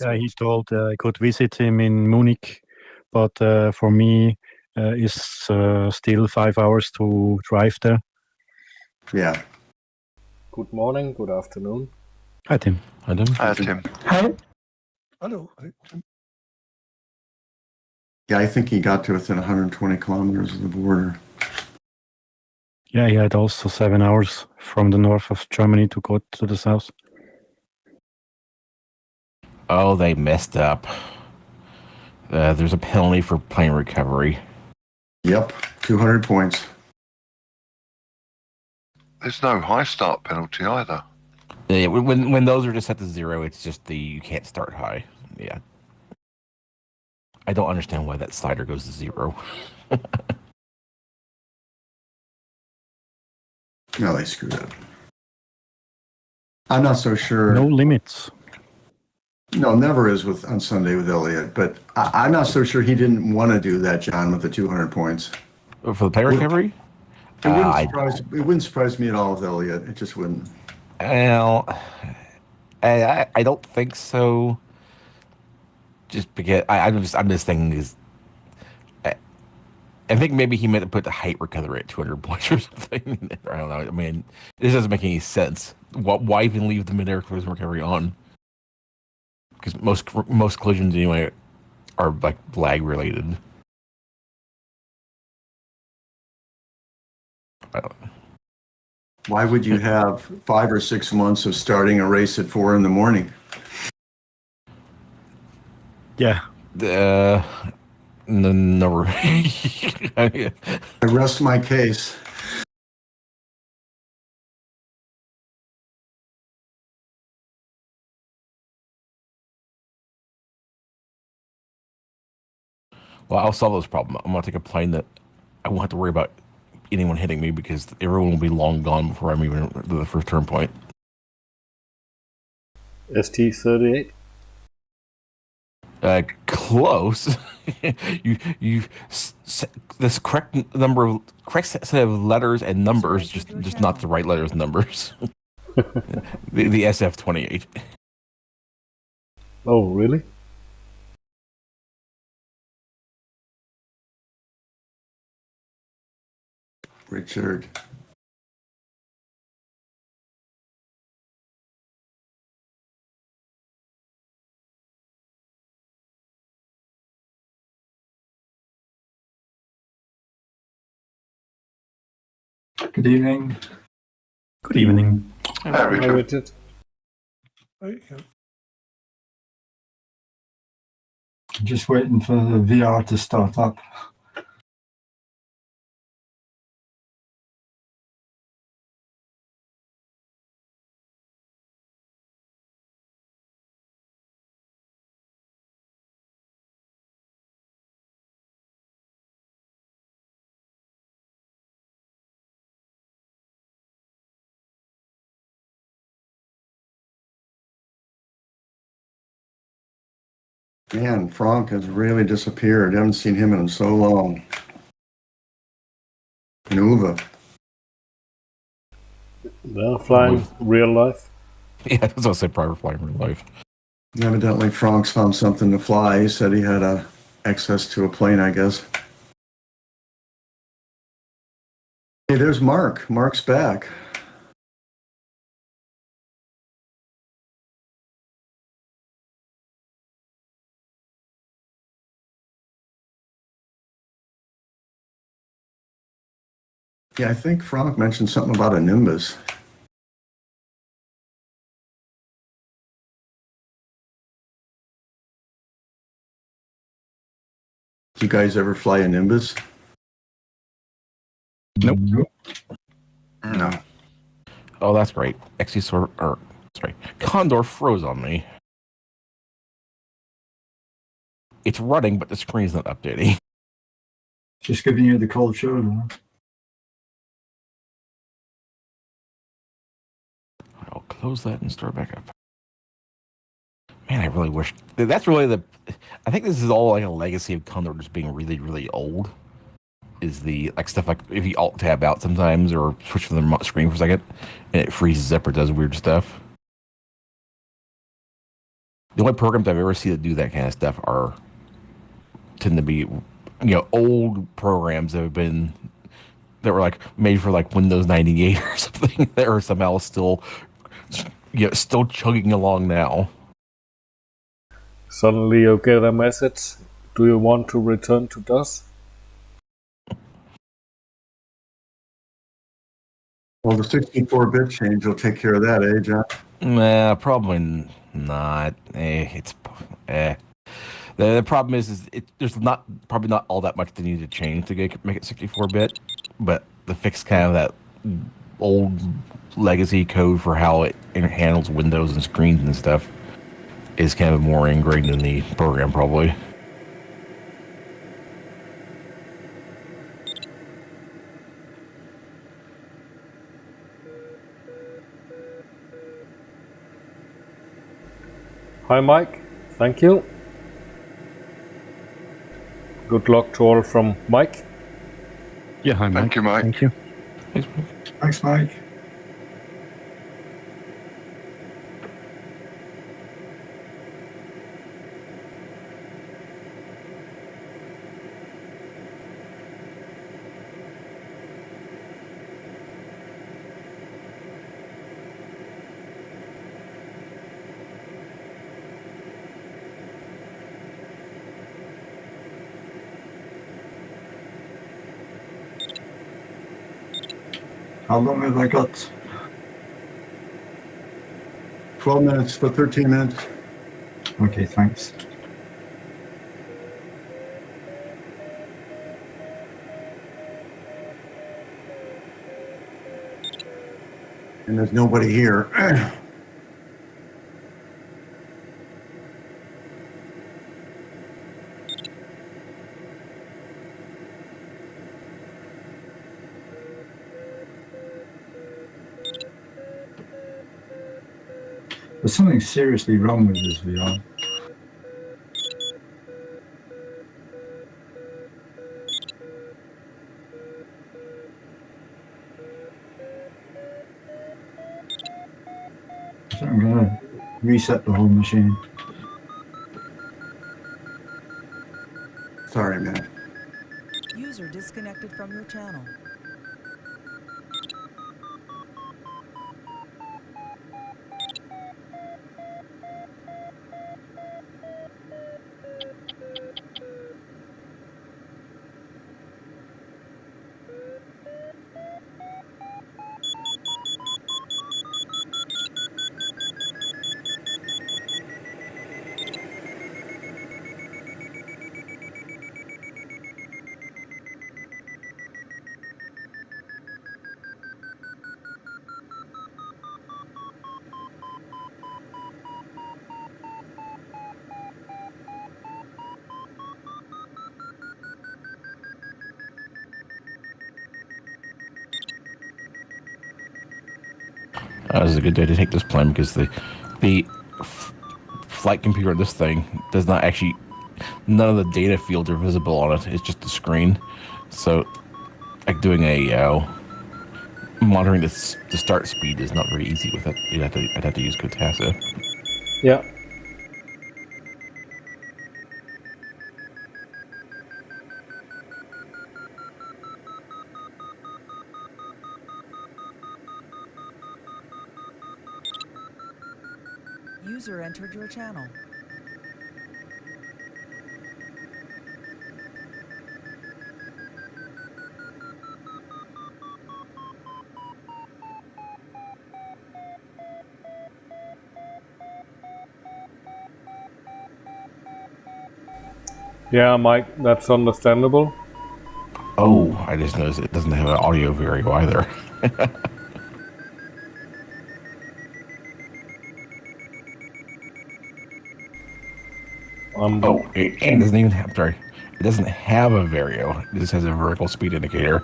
Yeah, he told I could visit him in Munich, but for me, it's still 5 hours to drive there. Yeah. Good morning, good afternoon. Hi, Tim. Hi, Tim. Hi, Tim. Hi. Hello. Yeah, I think he got to within 120 kilometers of the border. Yeah, he had also 7 hours from the north of Germany to go to the south. Oh, they messed up. There's a penalty for plane recovery. Yep, 200 points. There's no high start penalty either. Yeah, when those are just set to 0, it's just you can't start high. Yeah. I don't understand why that slider goes to 0. No, they screwed up. I'm not so sure. No limits. No, never is on Sunday with Elliott, but I'm not so sure he didn't want to do that, John, with the 200 points. For the plane recovery? It wouldn't surprise me at all with Elliott. It just wouldn't. Well, I don't think so. Just because I'm just thinking is, I think maybe he meant to put the height recovery at 200 points or something. I don't know. I mean, this doesn't make any sense. Why even leave the mid-air collision recovery on? Because most collisions anyway are like lag related. I don't know. Why would you have 5 or 6 months of starting a race at 4 in the morning? Yeah. No. I rest my case. Well, I'll solve this problem. I'm going to take a plane that I won't have to worry about anyone hitting me because everyone will be long gone before I'm even to the first turn point. ST-38? Close. This correct set of letters and numbers, just not the right letters and numbers. the SF-28. Oh, really? Richard. Good evening. Good evening. Hi, Richard. Richard. Just waiting for the VR to start up. Man, Frank has really disappeared. I haven't seen him in so long. Nuva. Well, flying real life. Yeah, that's what I said, private flying in real life. Evidently, Frank's found something to fly. He said he had access to a plane, I guess. Hey, there's Mark. Mark's back. Yeah, I think Frank mentioned something about a Nimbus. Do you guys ever fly a Nimbus? Nope. No. Oh, that's great. Condor froze on me. It's running, but the screen's not updating. Just giving you the cold shoulder. I'll close that and start back up. Man, I really wish... That's really I think this is all like a legacy of Condor just being really, really old. Is the stuff like if you alt-tab out sometimes or switch from the remote screen for a second and it freezes up or does weird stuff. The only programs I've ever seen that do that kind of stuff tend to be, old programs that were like made for like Windows 98 or something that are somehow still chugging along now. Suddenly you get a message. Do you want to return to DOS? Well, the 64-bit change will take care of that, eh, John? Nah, probably not. The problem is there's probably not all that much they need to change to make it 64-bit, but the fix kind of that old legacy code for how it handles windows and screens and stuff is kind of more ingrained in the program, probably. Hi Mike, thank you. Good luck to all from Mike. Yeah, hi, Mike. Thank you, Mike. Thank you. Thanks, Mike. How long have I got? 12 minutes, but 13 minutes. Okay, thanks. And there's nobody here. There's something seriously wrong with this VR. So I'm gonna reset the whole machine. Sorry, man. User disconnected from your channel. This is a good day to take this plane because the flight computer on this thing does not actually, none of the data fields are visible on it. It's just the screen. So, like doing a monitoring the start speed is not very easy with it. I'd have to use Kotasa. Yeah. User entered your channel. Yeah, Mike, that's understandable. Oh, I just noticed it doesn't have an audio vario either. It doesn't even have, sorry, it doesn't have a vario. It just has a vertical speed indicator.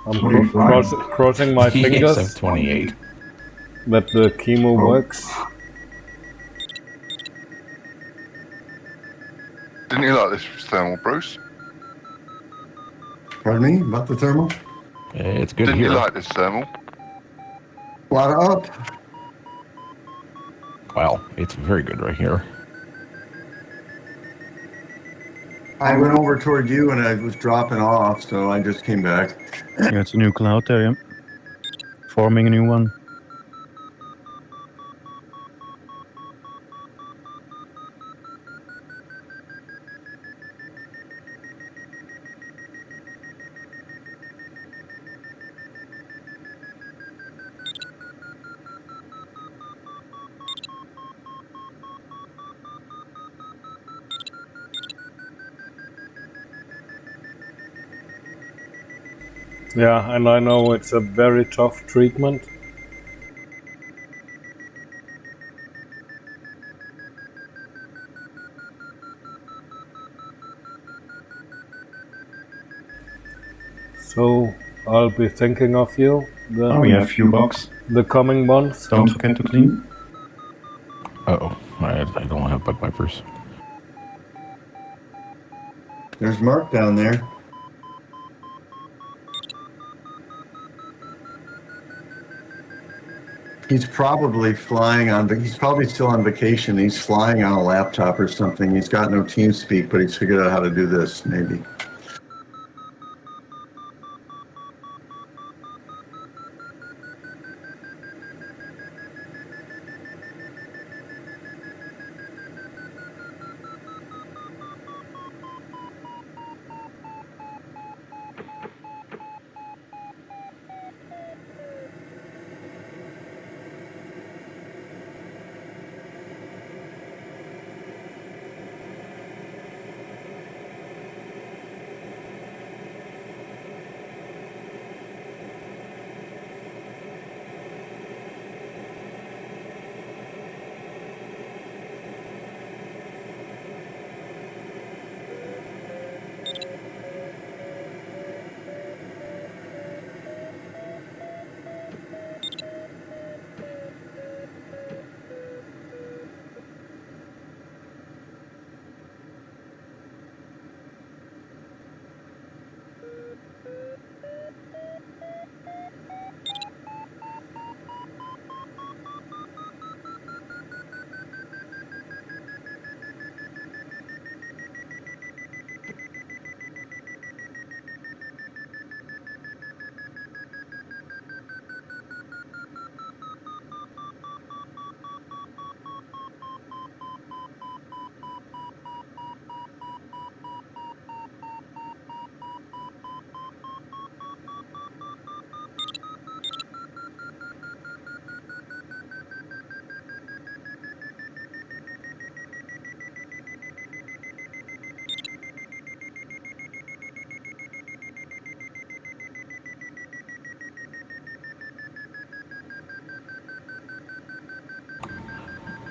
I'm crossing my fingers SF28. that the chemo works. Didn't you like this thermal, Bruce? Pardon me? About the thermal? It's good Didn't here. you like this thermal? Water up. Wow, It's very good right here. I went over toward you and I was dropping off, so I just came back. Yeah, it's a new cloud there, yeah. Forming a new one. Yeah, and I know it's a very tough treatment. So I'll be thinking of you Oh, yeah, a few bucks. the coming months. Don't forget to clean. Uh-oh. I don't have bug wipers. There's Mark down there. He's probably flying on, but he's probably still on vacation. He's flying on a laptop or something. He's got no TeamSpeak, but he's figured out how to do this, maybe.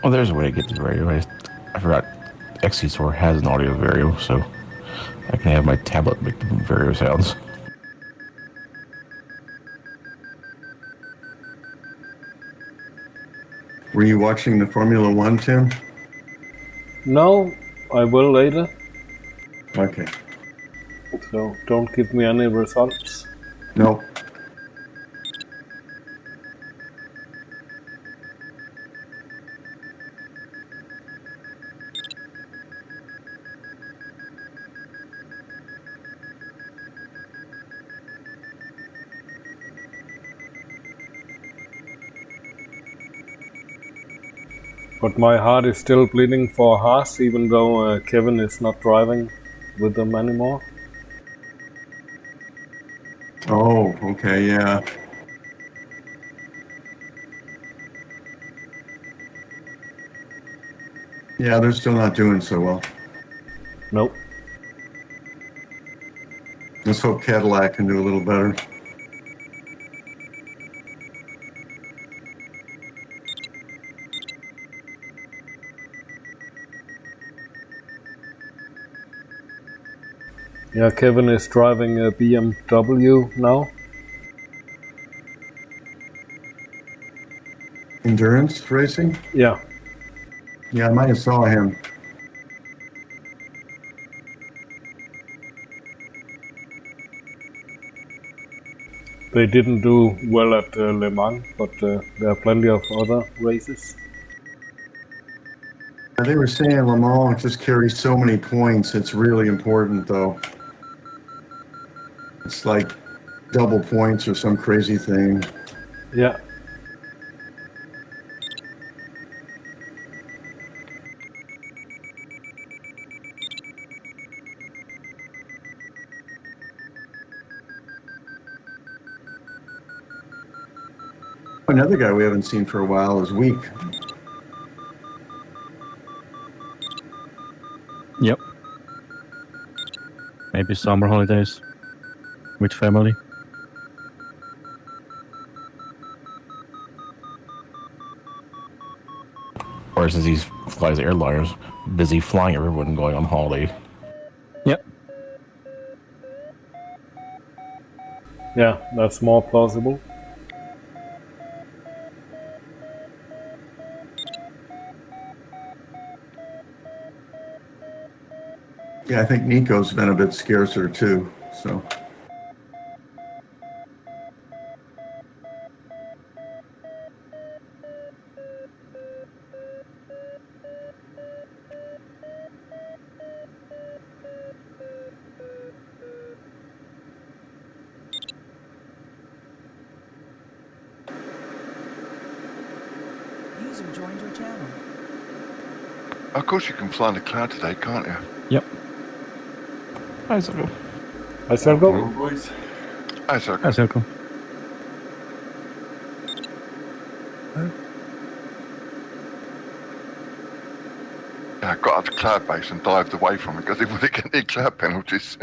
Well, there's a way to get the radio. I forgot XC-Store has an audio vario, so I can have my tablet make the vario sounds. Were you watching the Formula One, Tim? No, I will later. Okay. So don't give me any results. Nope. But my heart is still bleeding for Haas, even though Kevin is not driving with them anymore. Oh, okay, yeah. Yeah, they're still not doing so well. Nope. Let's hope Cadillac can do a little better. Yeah, Kevin is driving a BMW now. Endurance racing? Yeah. Yeah, I might have saw him. They didn't do well at Le Mans, but there are plenty of other races. They were saying Le Mans just carries so many points. It's really important, though. It's like double points or some crazy thing. Yeah. Another guy we haven't seen for a while is Week. Yep. Maybe summer holidays with family. Or since he flies airliners, busy flying everyone and going on holiday. Yep. Yeah, that's more plausible. Yeah, I think Nico's been a bit scarcer too, so. User joined your channel. Of course you can fly in the cloud today, can't you? Yep. Hi, Sergio. Hi, Sergio. Boys. Hi, sir. Hi, Silko. I got out the cloud base and dived away from it because they wouldn't get any cloud penalties.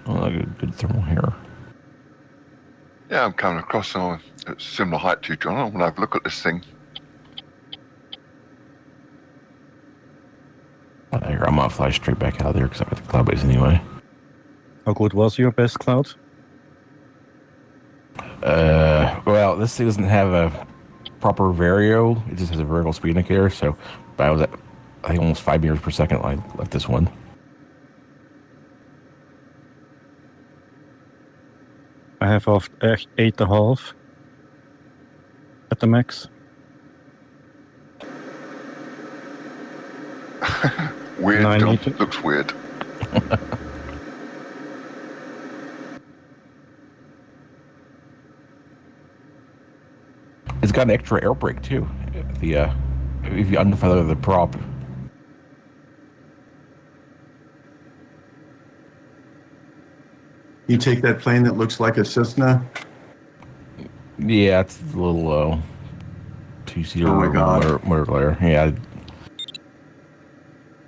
Oh, good thermal hair. Yeah, I'm coming across someone at similar height to you, John. I want to have a look at this thing. I'm gonna fly straight back out of there because I'm at the cloud base anyway. How good was your best cloud? Well, this thing doesn't have a proper vario. It just has a variable speed indicator. So, but I was at, I think, almost 5 meters per second when I left this one. I have off 8.5 at the max. Weird, 9 John. meter. Looks weird. It's got an extra air brake too. The if you unfeather the prop. You take that plane that looks like a Cessna? Yeah, it's a little two-seater Oh my God. motor layer. Yeah.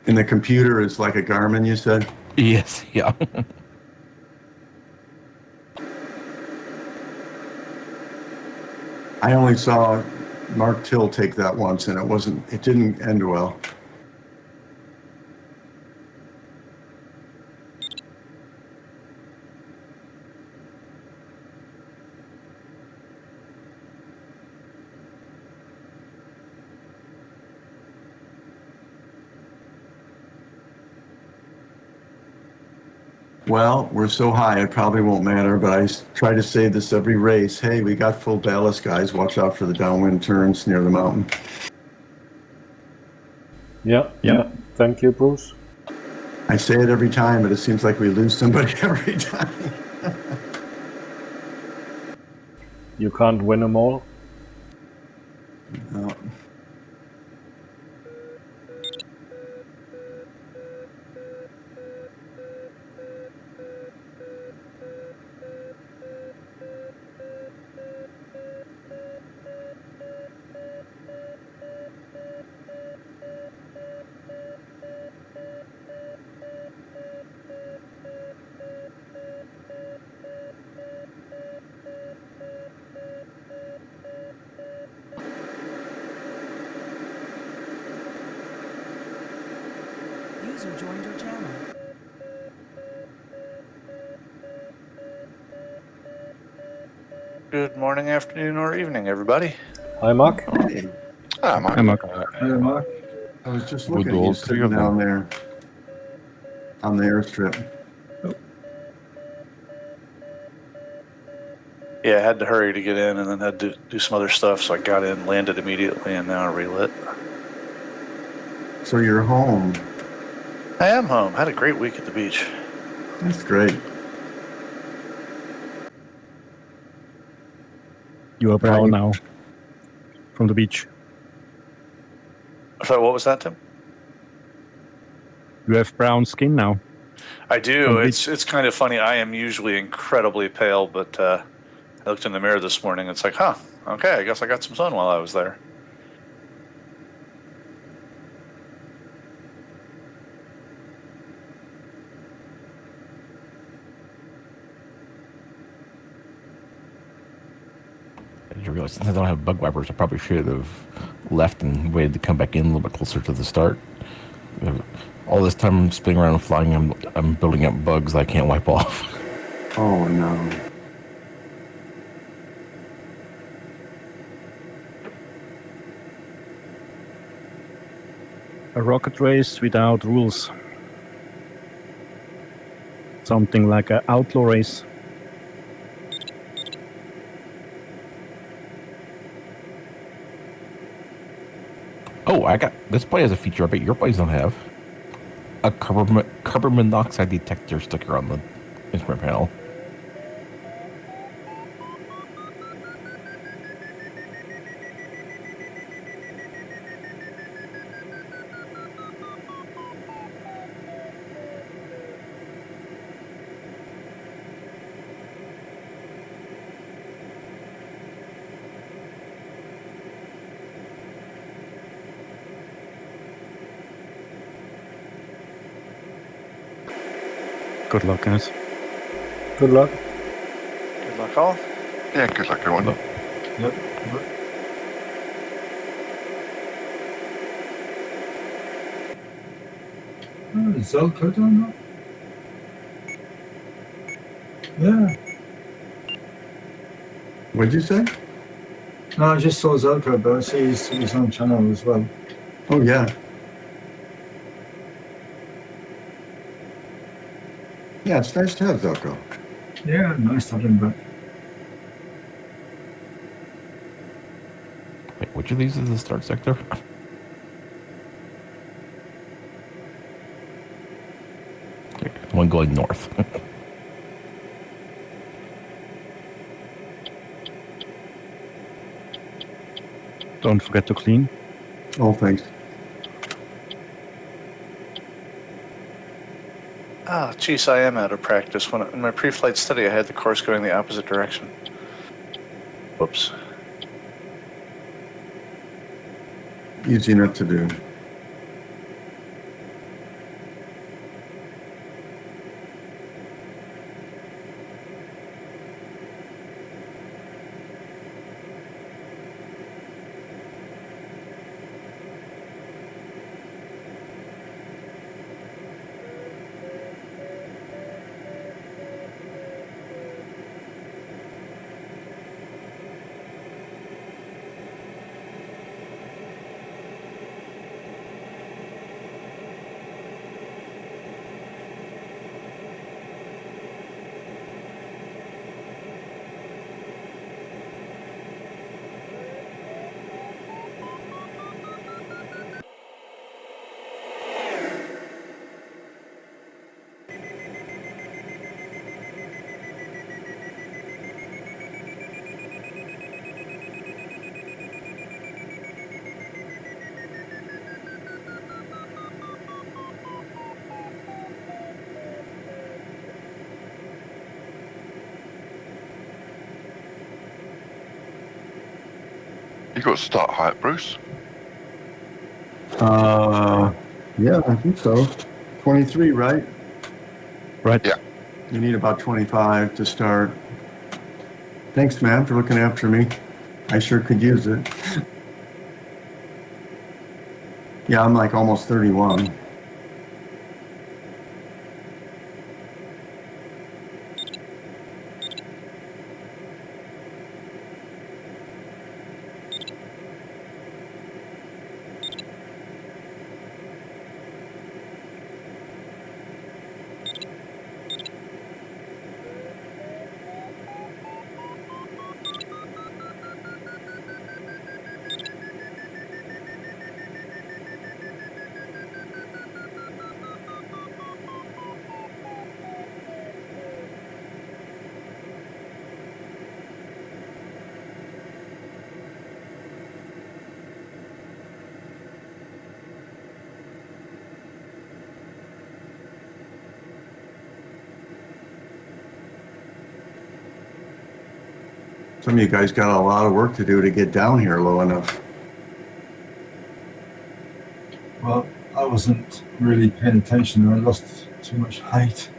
And the computer is like a Garmin, you said? Yes. Yeah. I only saw Mark Till take that once, and it didn't end well. Well, we're so high, it probably won't matter, but I try to say this every race. Hey, we got full ballast, guys. Watch out for the downwind turns near the mountain. Yeah, yeah. Thank you, Bruce. I say it every time, but it seems like we lose somebody every time. You can't win them all. No. User joined your channel. Good morning, afternoon, or evening, everybody. Hi, Mark. Hey, Ah, Mike. Hi, Mark. Hey, Mark. I was just We'll looking do at all you three sitting of them. down there on the airstrip. Yeah, I had to hurry to get in and then had to do some other stuff. So I got in, landed immediately, and now relit. So you're home. I am home. Had a great week at the beach. That's great. You are brown now from the beach. So what was that, Tim? You have brown skin now. I do. From the It's kind of funny. I am usually incredibly pale, but I looked in the mirror this morning. It's like, huh, okay, I guess I got some sun while I was there. I just realized since I don't have bug wipers, I probably should have left and waited to come back in a little bit closer to the start. All this time I'm spinning around and flying, I'm building up bugs I can't wipe off. Oh, no. A rocket race without rules. Something like an outlaw race. Oh, I got this plane has a feature I bet your planes don't have. A carbon monoxide detector sticker on the instrument panel. Good luck, guys. Good luck. Good luck, all. Yeah, good luck, everyone. Yep. Oh, is Zelko down there? Yeah. What'd you say? No, I just saw Zelko, but I see he's on channel as well. Oh, yeah. Yeah, it's nice to have Zelko. Yeah, nice to have him back. Wait, which of these is the start sector? Okay, one going north. Don't forget to clean. Oh, thanks. Ah, geez, I am out of practice. In my pre-flight study, I had the course going the opposite direction. Whoops. Easy enough to do. You got to start height, Bruce. Yeah, I think so. 23, right? Right? Yeah. You need about 25 to start. Thanks, man, for looking after me. I sure could use it. Yeah, I'm like almost 31. Some of you guys got a lot of work to do to get down here low enough. Well, I wasn't really paying attention. I lost too much height.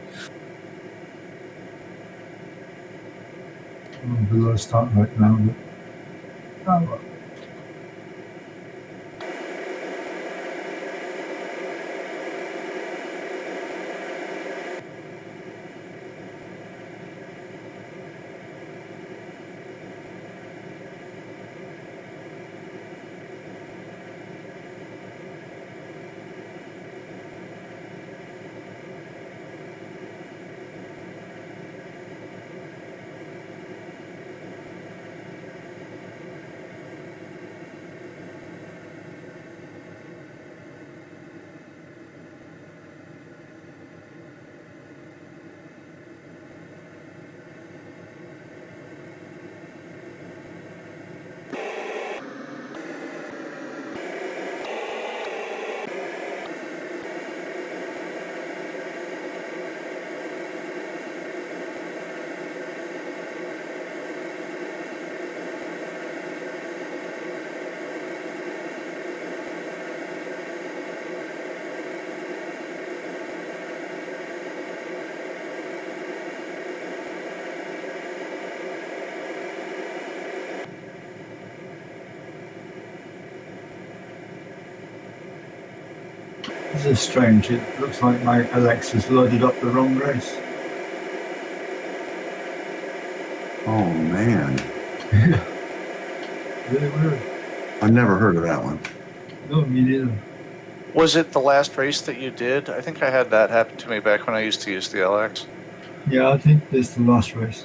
I'm below start right now, but oh, well. This is strange. It looks like my Alexa's loaded up the wrong race. Oh man, Really weird. I've never heard of that one. No, me neither. Was it the last race that you did? I think I had that happen to me back when I used to use the LX. Yeah, I think this is the last race.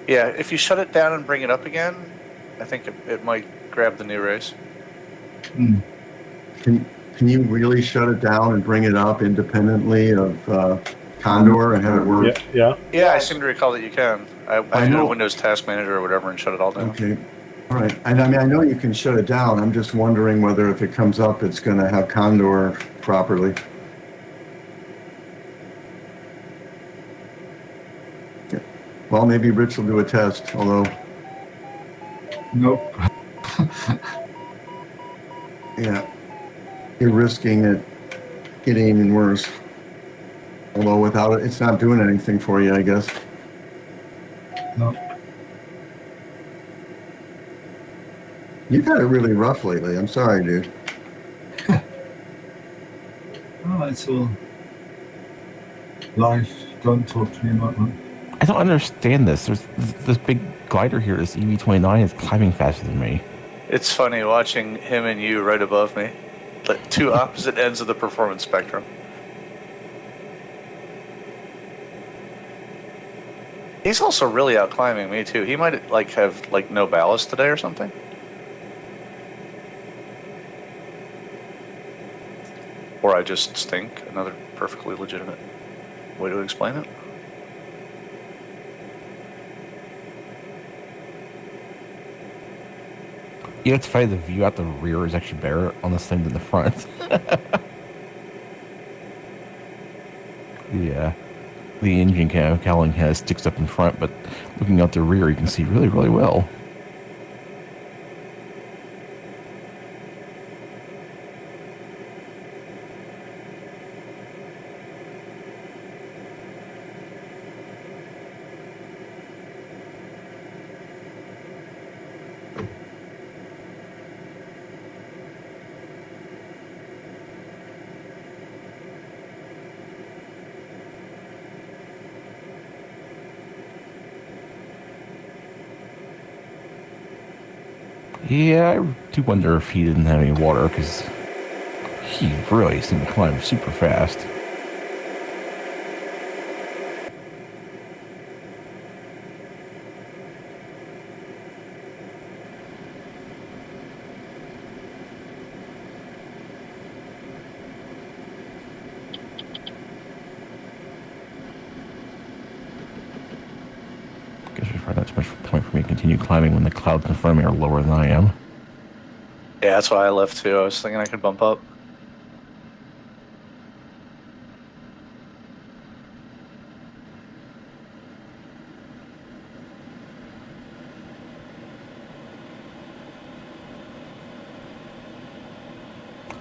Yeah, if you shut it down and bring it up again, I think it might grab the new race. Hmm. Can you really shut it down and bring it up independently of Condor and have it work? Yeah. Yeah, I seem to recall that you can. I I do a know. Windows Task Manager or whatever and shut it all down. Okay, all right. And I mean, I know you can shut it down. I'm just wondering whether if it comes up, it's going to have Condor properly. Yeah. Well, maybe Rich will do a test, although, Nope. yeah, you're risking it getting even worse. Although without it, it's not doing anything for you, I guess. No. You've had it really rough lately. I'm sorry, dude. Oh, it's all life. Don't talk to me about that. I don't understand this. There's this big glider here. This EV29 is climbing faster than me. It's funny watching him and you right above me. Like two opposite ends of the performance spectrum. He's also really out climbing me too. He might have no ballast today or something. Or I just stink. Another perfectly legitimate way to explain it. You have to find the view out the rear is actually better on this thing than the front. The engine cowling kind of sticks up in front, but looking out the rear, you can see really, really well. Yeah, I do wonder if he didn't have any water, because he really seemed to climb super fast. Guess there's probably not too much point for me to continue climbing when the clouds in front of me are lower than I am. Yeah, that's why I left too. I was thinking I could bump up.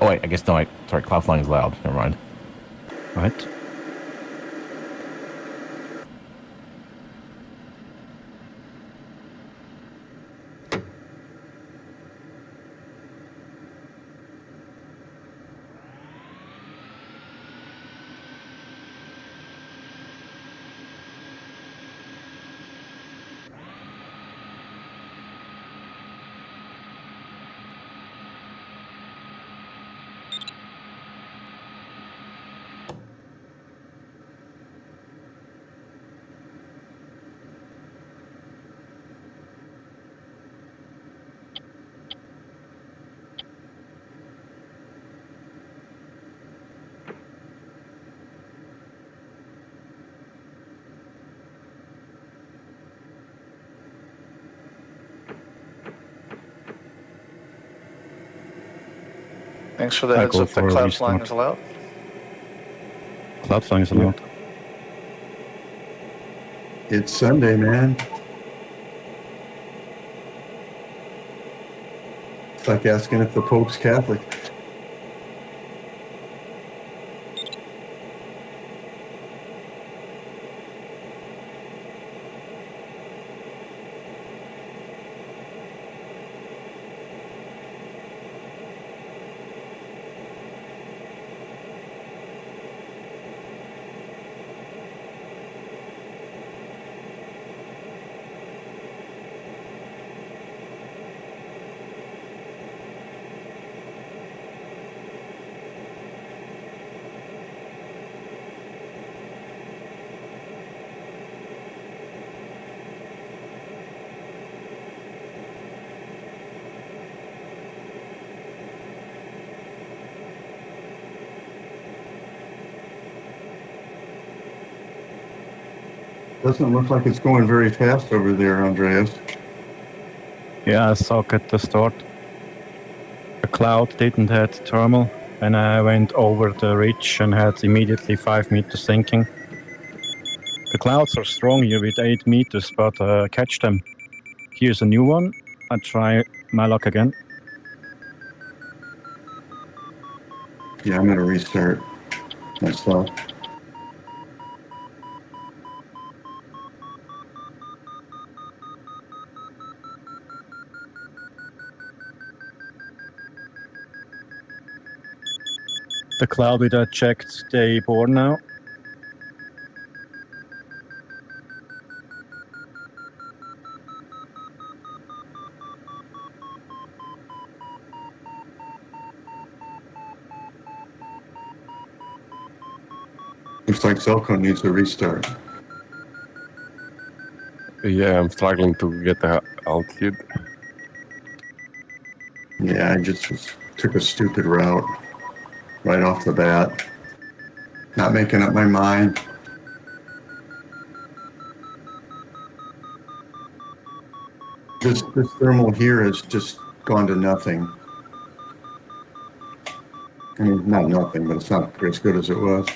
Oh wait, I guess no. Sorry, cloud flying is loud. Never mind. Right. Thanks for the I heads go up that for a cloud flying restart. is allowed. Cloud flying is allowed. It's Sunday, man. It's like asking if the Pope's Catholic. Doesn't look like it's going very fast over there, Andreas. Yeah, I suck at the start. The cloud didn't have thermal, and I went over the ridge and had immediately 5 meters sinking. The clouds are strong here with 8 meters, but catch them. Here's a new one. I try my luck again. Yeah, I'm gonna restart myself. The cloud that I checked, they born now. Looks like Zelko needs a restart. Yeah, I'm struggling to get the altitude. Yeah, I just took a stupid route right off the bat. Not making up my mind. This thermal here has just gone to nothing. I mean, not nothing, but it's not as good as it was.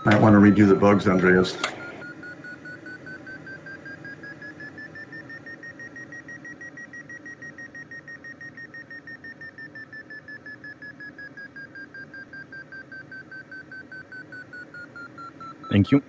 Might want to redo the bugs, Andreas. Thank you.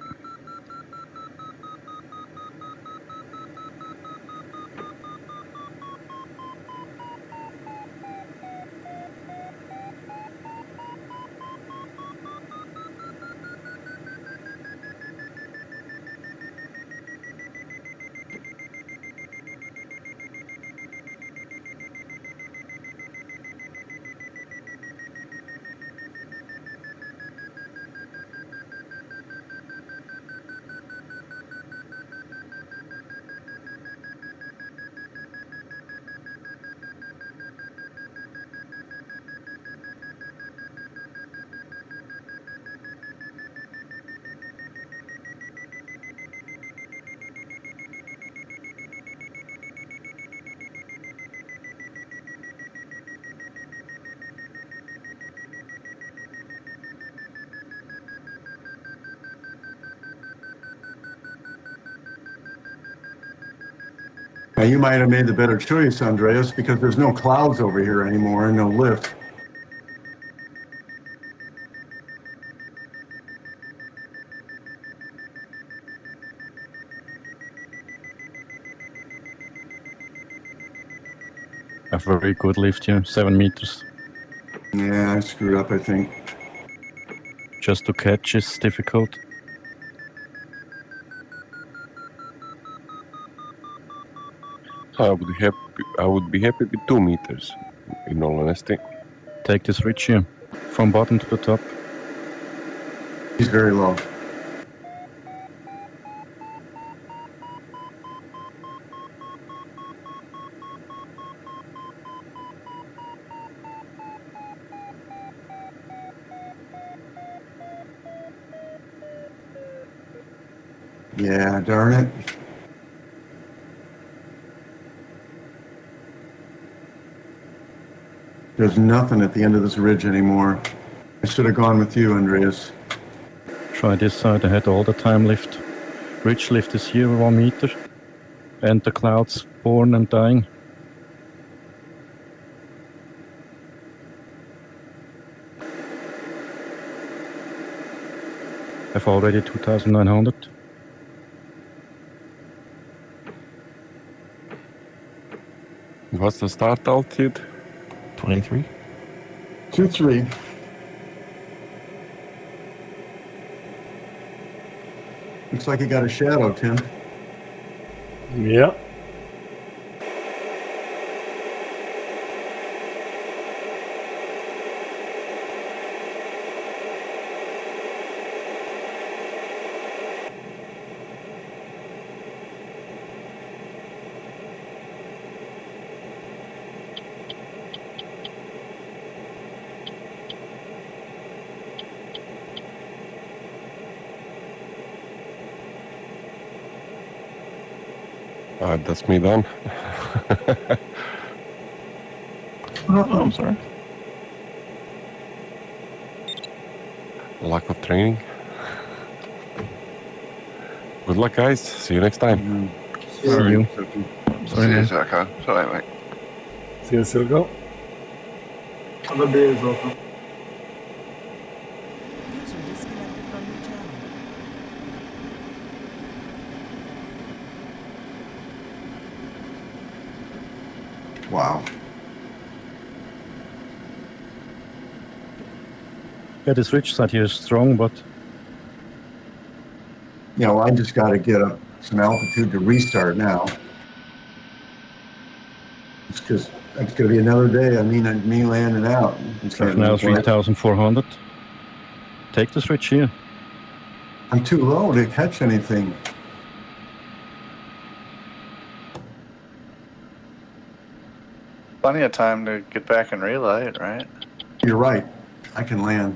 Now, you might have made the better choice, Andreas, because there's no clouds over here anymore and no lift. A very good lift here, 7 meters. Yeah, I screwed up, I think. Just to catch is difficult. I would be happy with 2 meters, in all honesty. Take this ridge here, from bottom to the top. He's very low. Yeah, darn it. There's nothing at the end of this ridge anymore. I should have gone with you, Andreas. Try this side, I had all the time lift. Ridge lift is here, 1 meter. And the clouds born and dying. I've already 2,900. What's the start altitude? 23. 2-3. Looks like you got a shadow, Tim. Yeah. That's me done. Oh, I'm sorry. Lack of training. Good luck, guys. See you next time. See you. See you, Zarko. Sorry, mate. See you, Silko. Other beers open. User disconnected from your channel. Wow. Yeah, this ridge side here is strong, but You know, I just got to get up some altitude to restart now. It's just, it's going to be another day. I mean, me landing out. It's I've now 3,400. Take this ridge here. I'm too low to catch anything. Plenty of time to get back and relight, right? You're right. I can land.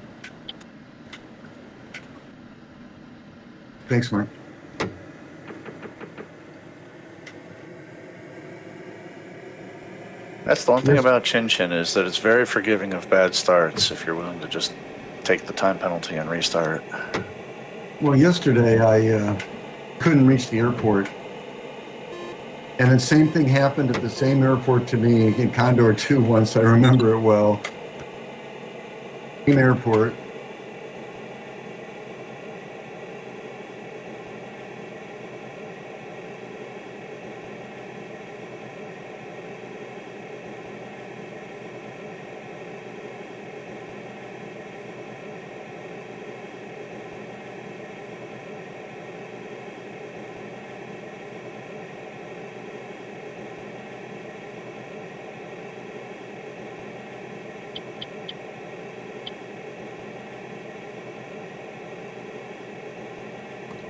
Thanks, Mark. That's the one thing Yes. about Tchin Tchin is that it's very forgiving of bad starts if you're willing to just take the time penalty and restart. Well, yesterday I couldn't reach the airport. And the same thing happened at the same airport to me in Condor3 once. I remember it well. Same airport.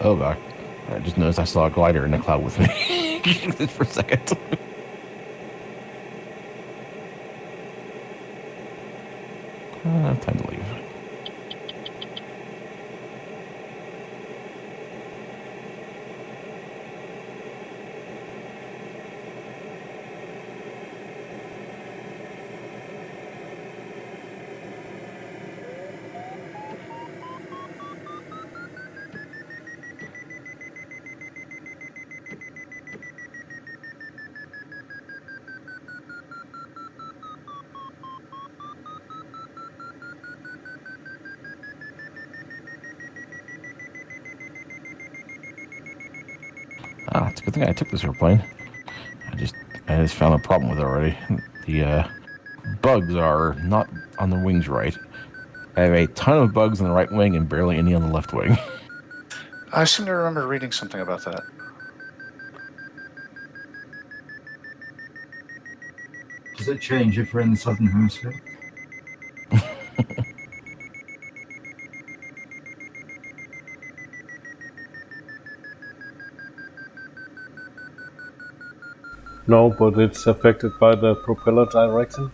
Oh god. I just noticed I saw a glider in the cloud with me. For a second. Time to leave. Ah, it's a good thing I took this airplane. I just found a problem with it already. The bugs are not on the wings right. I have a ton of bugs on the right wing and barely any on the left wing. I seem to remember reading something about that. Does it change if we're in the southern hemisphere? No, but it's affected by the propeller direction.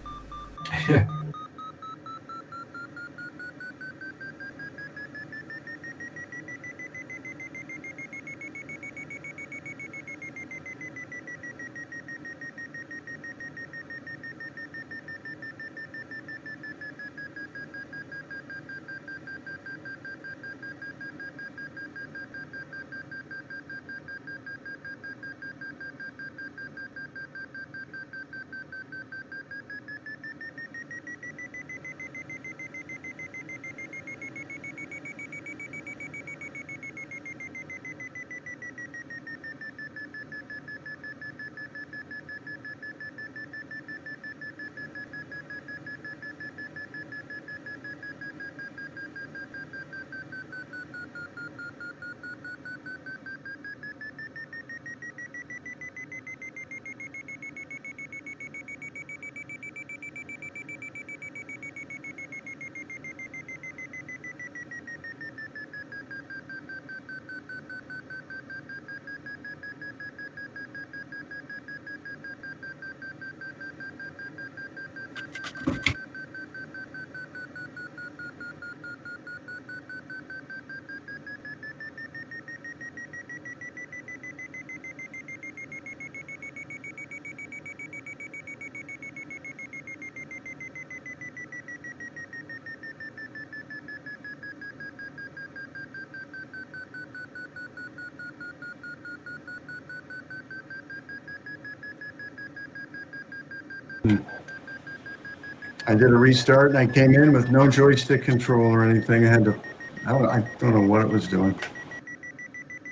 I did a restart and I came in with no joystick control or anything. I had to, I don't know what it was doing.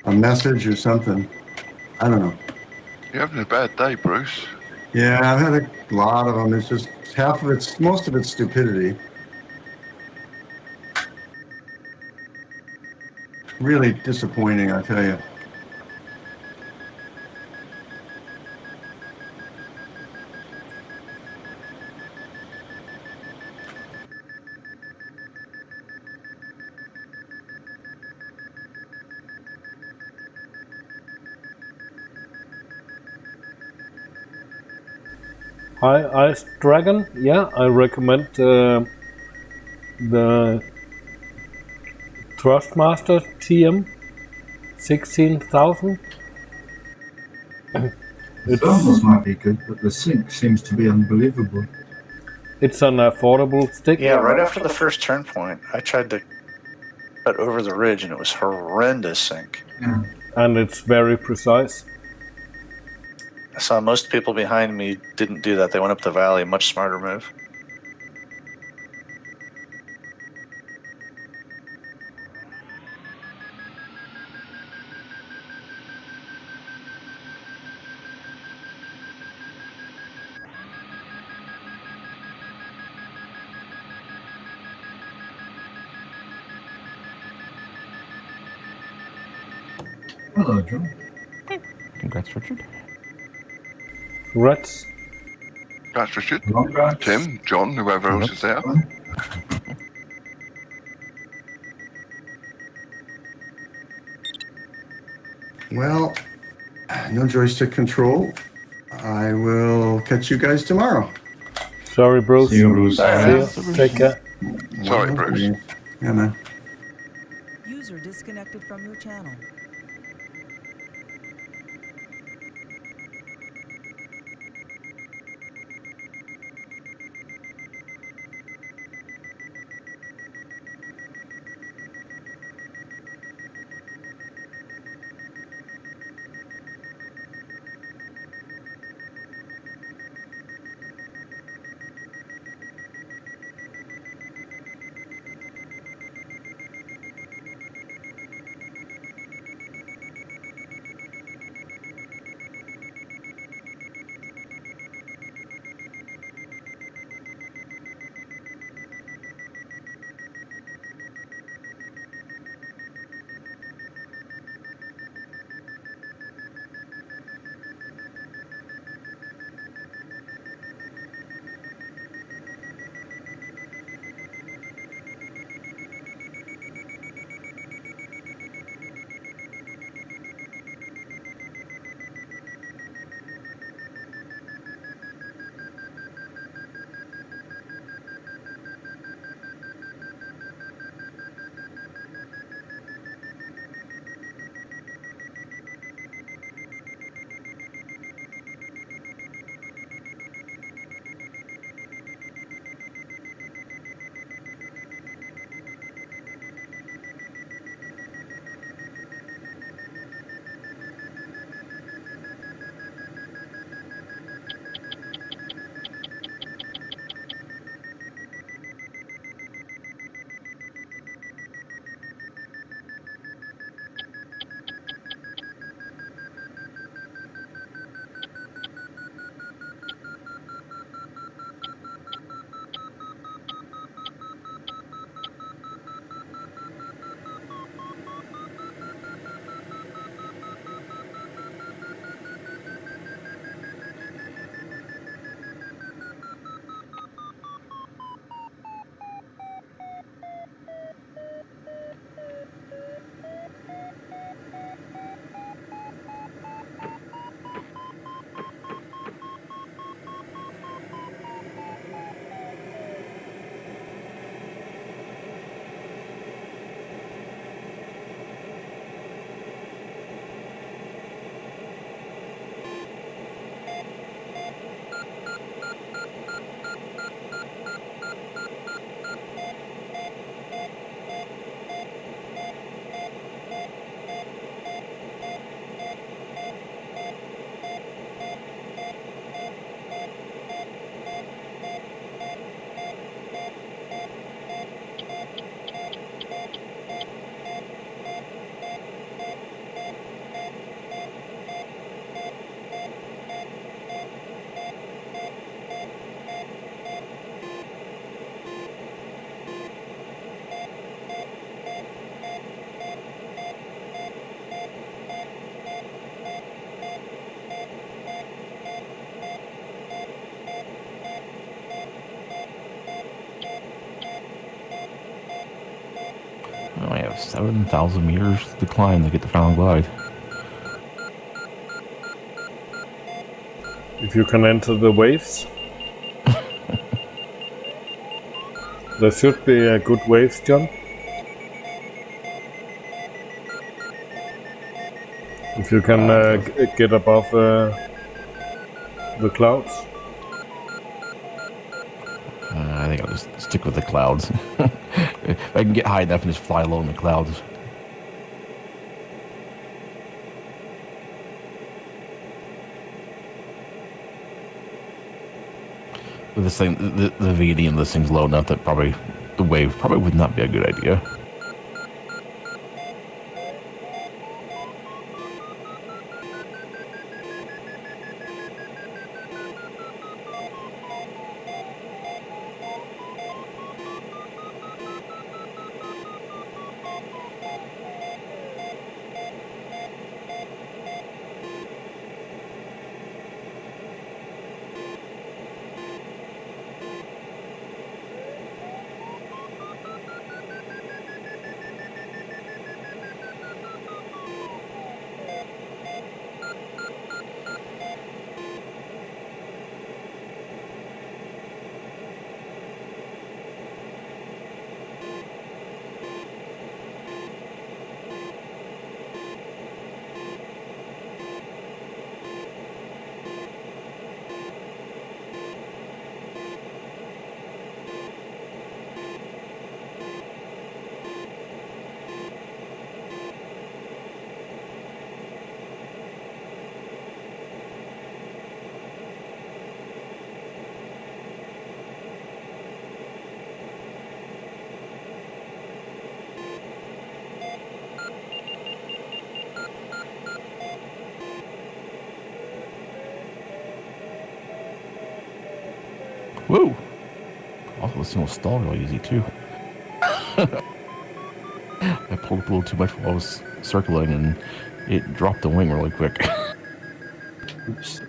A message or something. I don't know. You're having a bad day, Bruce. Yeah, I've had a lot of them. It's just most of it's stupidity. Really disappointing, I tell you. Hi, Ice Dragon. Yeah, I recommend the Thrustmaster TM 16,000. The thermals might be good, but the sync seems to be unbelievable. It's an affordable stick. Yeah, right after the first turn point, I tried to cut over the ridge, and it was horrendous sink. Yeah. And it's very precise. I saw most people behind me didn't do that. They went up the valley, much smarter move. Hello, John. Congrats, Richard. Congrats. That's Richard. Congrats. Tim, John, whoever else is there. Well, no joystick control. I will catch you guys tomorrow. Sorry, Bruce. See you, Bruce. See you. Take care. Sorry, Bruce. Yeah, man. User disconnected from your channel. I have 7,000 meters to climb to get the final glide. If you can enter the waves. There should be a good waves, John. If you can get above the clouds. I think I'll just stick with the clouds. If I can get high enough and just fly low in the clouds. With this thing, the VD in this thing's low enough that probably the wave probably would not be a good idea. Woo! Also, this thing will stall real easy too. I pulled up a little too much while I was circling, and it dropped the wing really quick. Oops.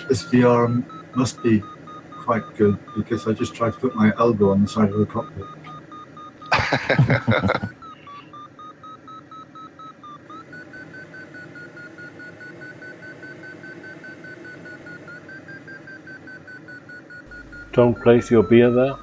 This VR must be quite good because I just tried to put my elbow on the side of the cockpit. Don't place your beer there.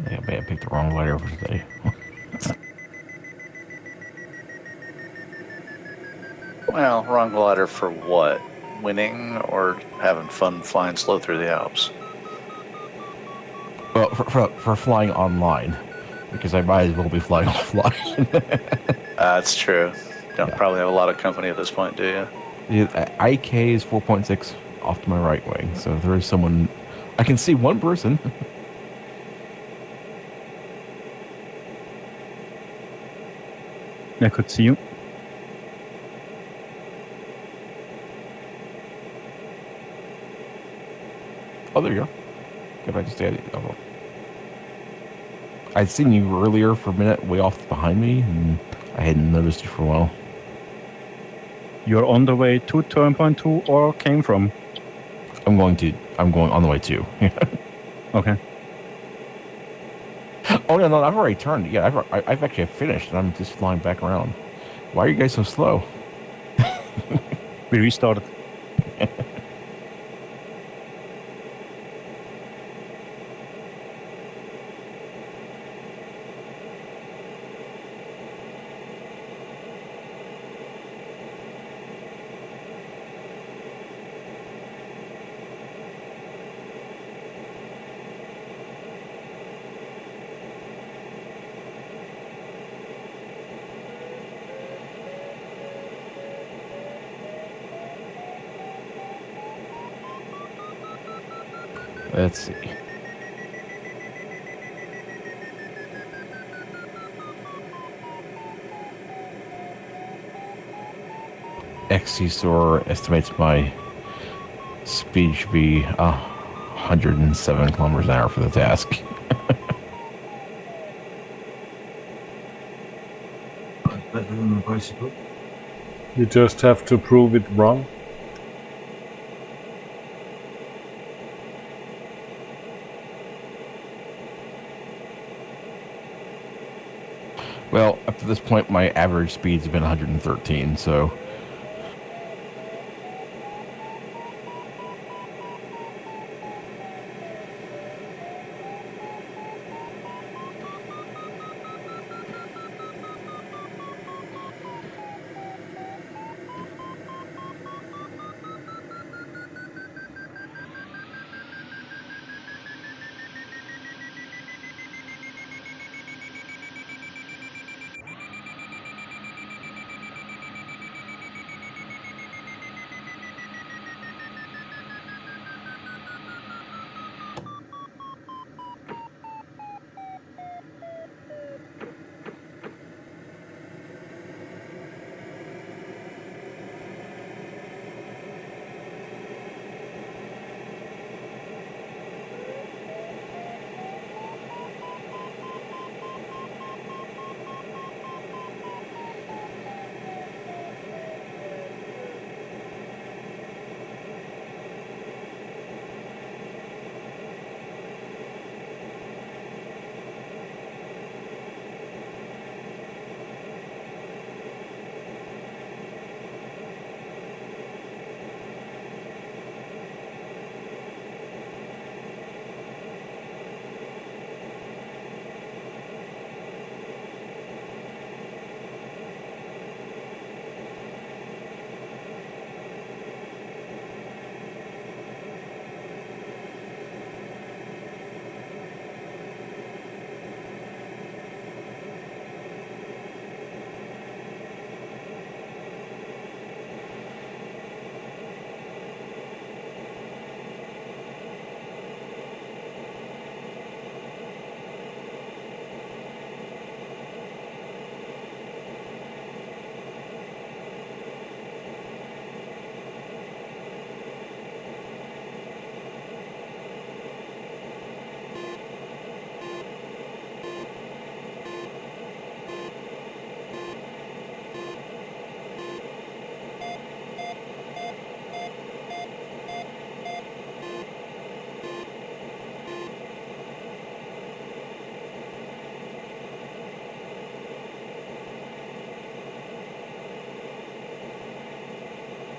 Yeah, I picked the wrong glider for today. Well, wrong glider for what? Winning or having fun flying slow through the Alps? Well, for flying online, because I might as well be flying offline. That's true. Don't Yeah. probably have a lot of company at this point, do you? The IK is 4.6 off to my right wing, so there is someone. I can see one person. I could see you. Oh, there you go. If I just add it. Oh. I'd seen you earlier for a minute, way off behind me, and I hadn't noticed you for a while. You're on the way to turn point 2 or came from? I'm going on the way too. Okay. Oh no, I've already turned. Yeah, I've actually finished, and I'm just flying back around. Why are you guys so slow? We restarted. Let's see. XC-Store estimates my speed should be 107 kilometers an hour for the task. Better than a bicycle. You just have to prove it wrong. Well, up to this point, my average speed's been 113, so...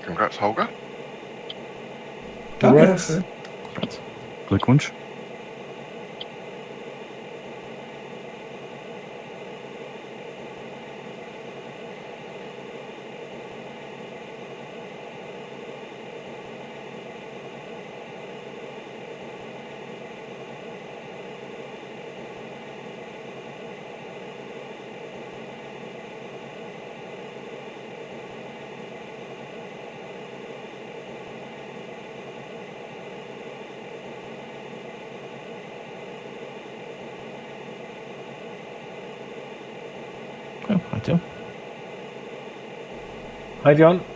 Congrats, Holger. Congrats. Glückwunsch. Hi, John.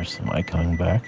There's some eye coming back.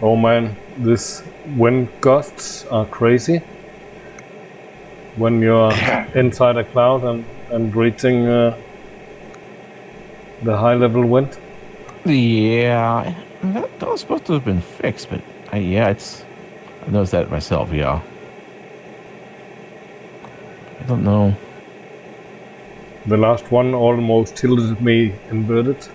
Oh man, this wind gusts are crazy. When you're inside a cloud and reaching the high level wind. Yeah, that was supposed to have been fixed, but I noticed that myself. Yeah, I don't know. The last one almost tilted me inverted.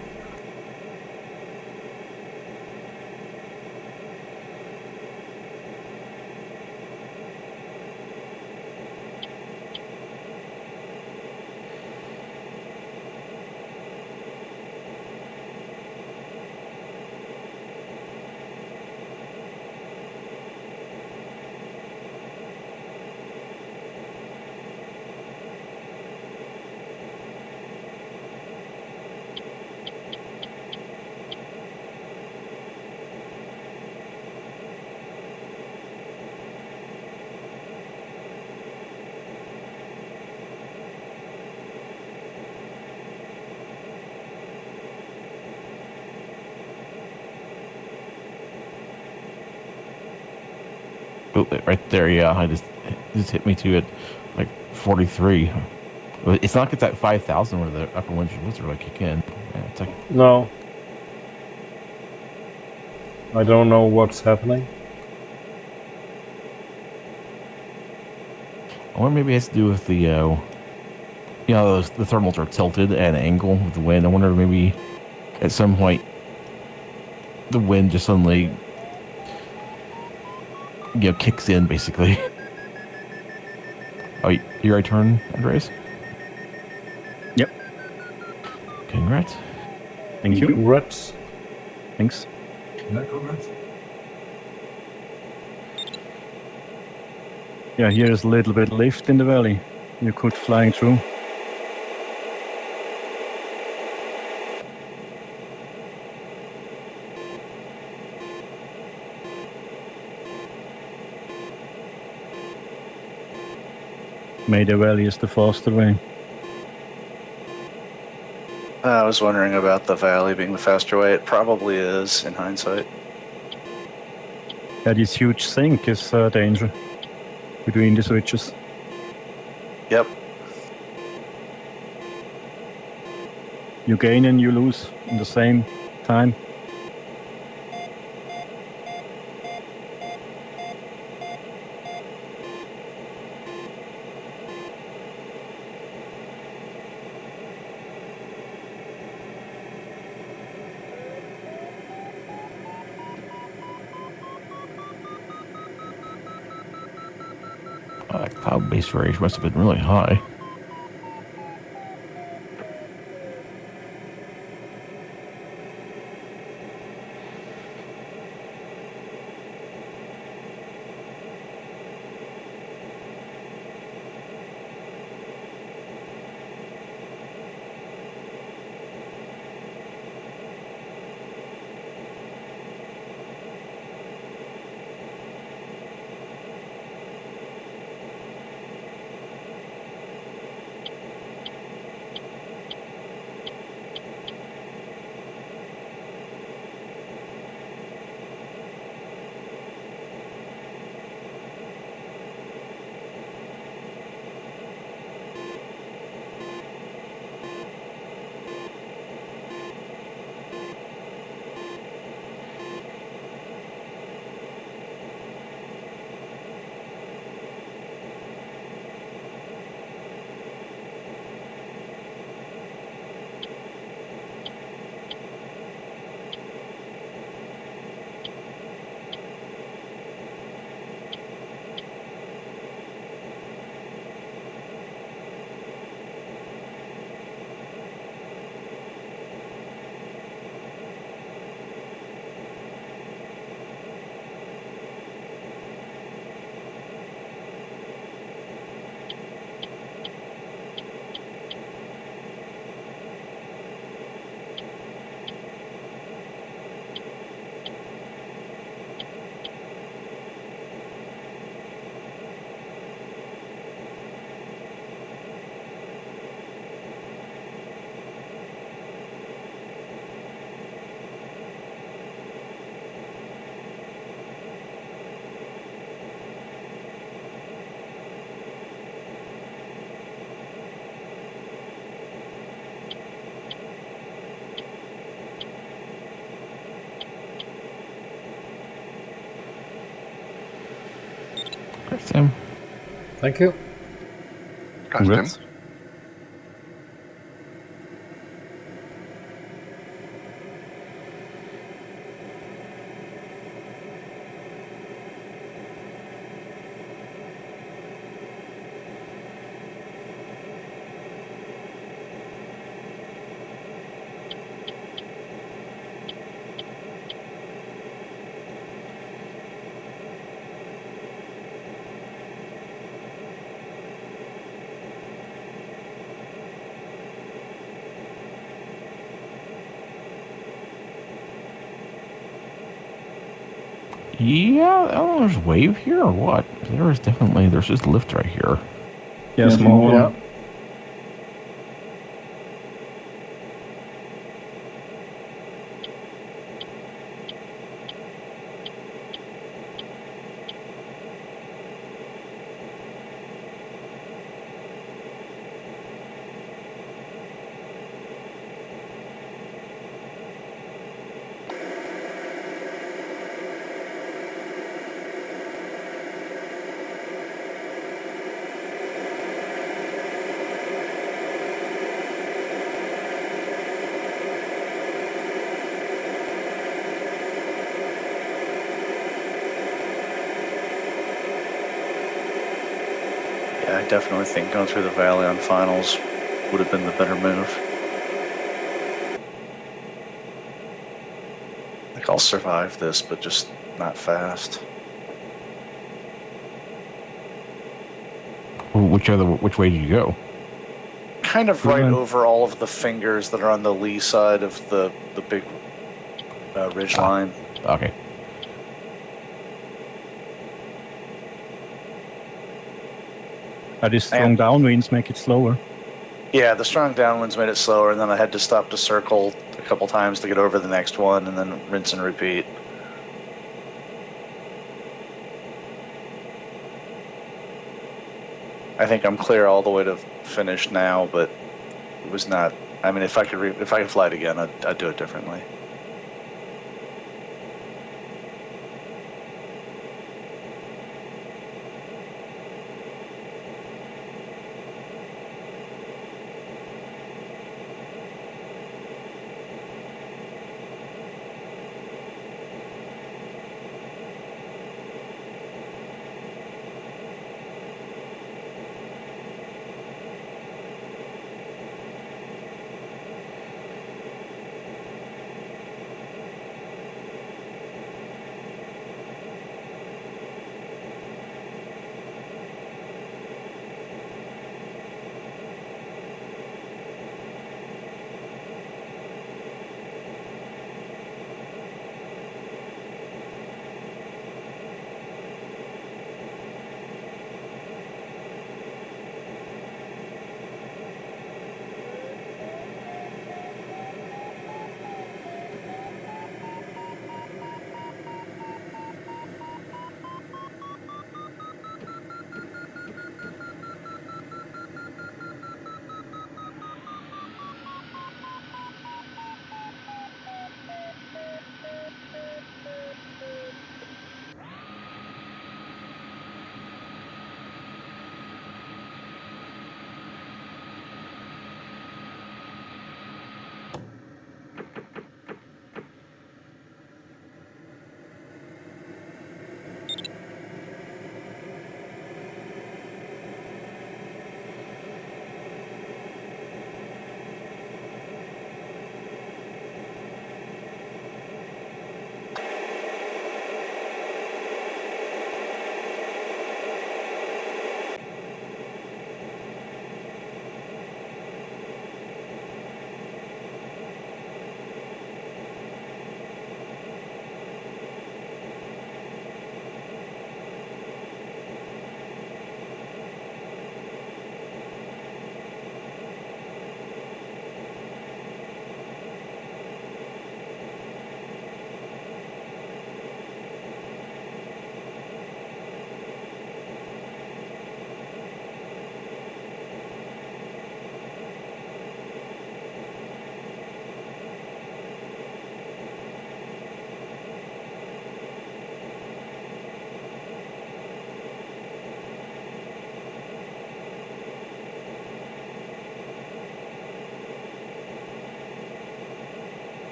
Oh, right there, yeah. I just hit me too at like 43. It's not like it's at 5,000 where the upper winds are like kick in. Yeah, it's like No. I don't know what's happening. I wonder maybe it has to do with the the thermals are tilted at an angle with the wind. I wonder if maybe at some point the wind just suddenly kicks in basically. Oh, your turn, Andres? Yep. Congrats. Thank you. Congrats. Thanks. No comments. Yeah, here is a little bit lift in the valley. You could flying through. Mayday Valley is the faster way. I was wondering about the valley being the faster way. It probably is in hindsight. Yeah, this huge sink is danger between the switches. Yep. You gain and you lose in the same time. That cloud base variation must have been really high. Tim. Thank you. Guys, Tim. Congrats. Yeah, oh, there's a wave here or what? There's just lift right here. Yeah, Yeah, small small one. Yeah. Yeah, I definitely think going through the valley on finals would have been the better move. I think I'll survive this, but just not fast. Which way did you go? Kind of right went- over all of the fingers that are on the lee side of the big ridge line. Okay. These strong downwinds make it slower. Yeah, the strong downwinds made it slower, and then I had to stop to circle a couple times to get over the next one, and then rinse and repeat. I think I'm clear all the way to finish now, but it was not. I mean, if I could fly it again, I'd do it differently.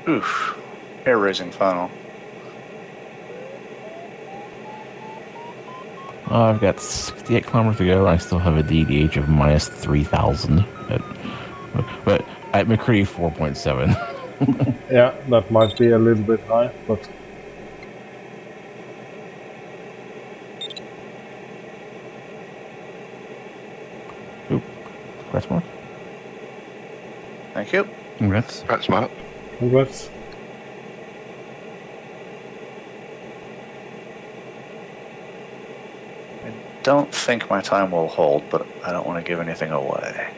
Oof. Hair-raising final. I've got 68 kilometers to go. I still have a DDH of minus 3,000. But at McCready 4.7. Yeah, that might be a little bit high, but Press mark. Thank you. Congrats. That's smart. congrats. I don't think my time will hold, but I don't want to give anything away.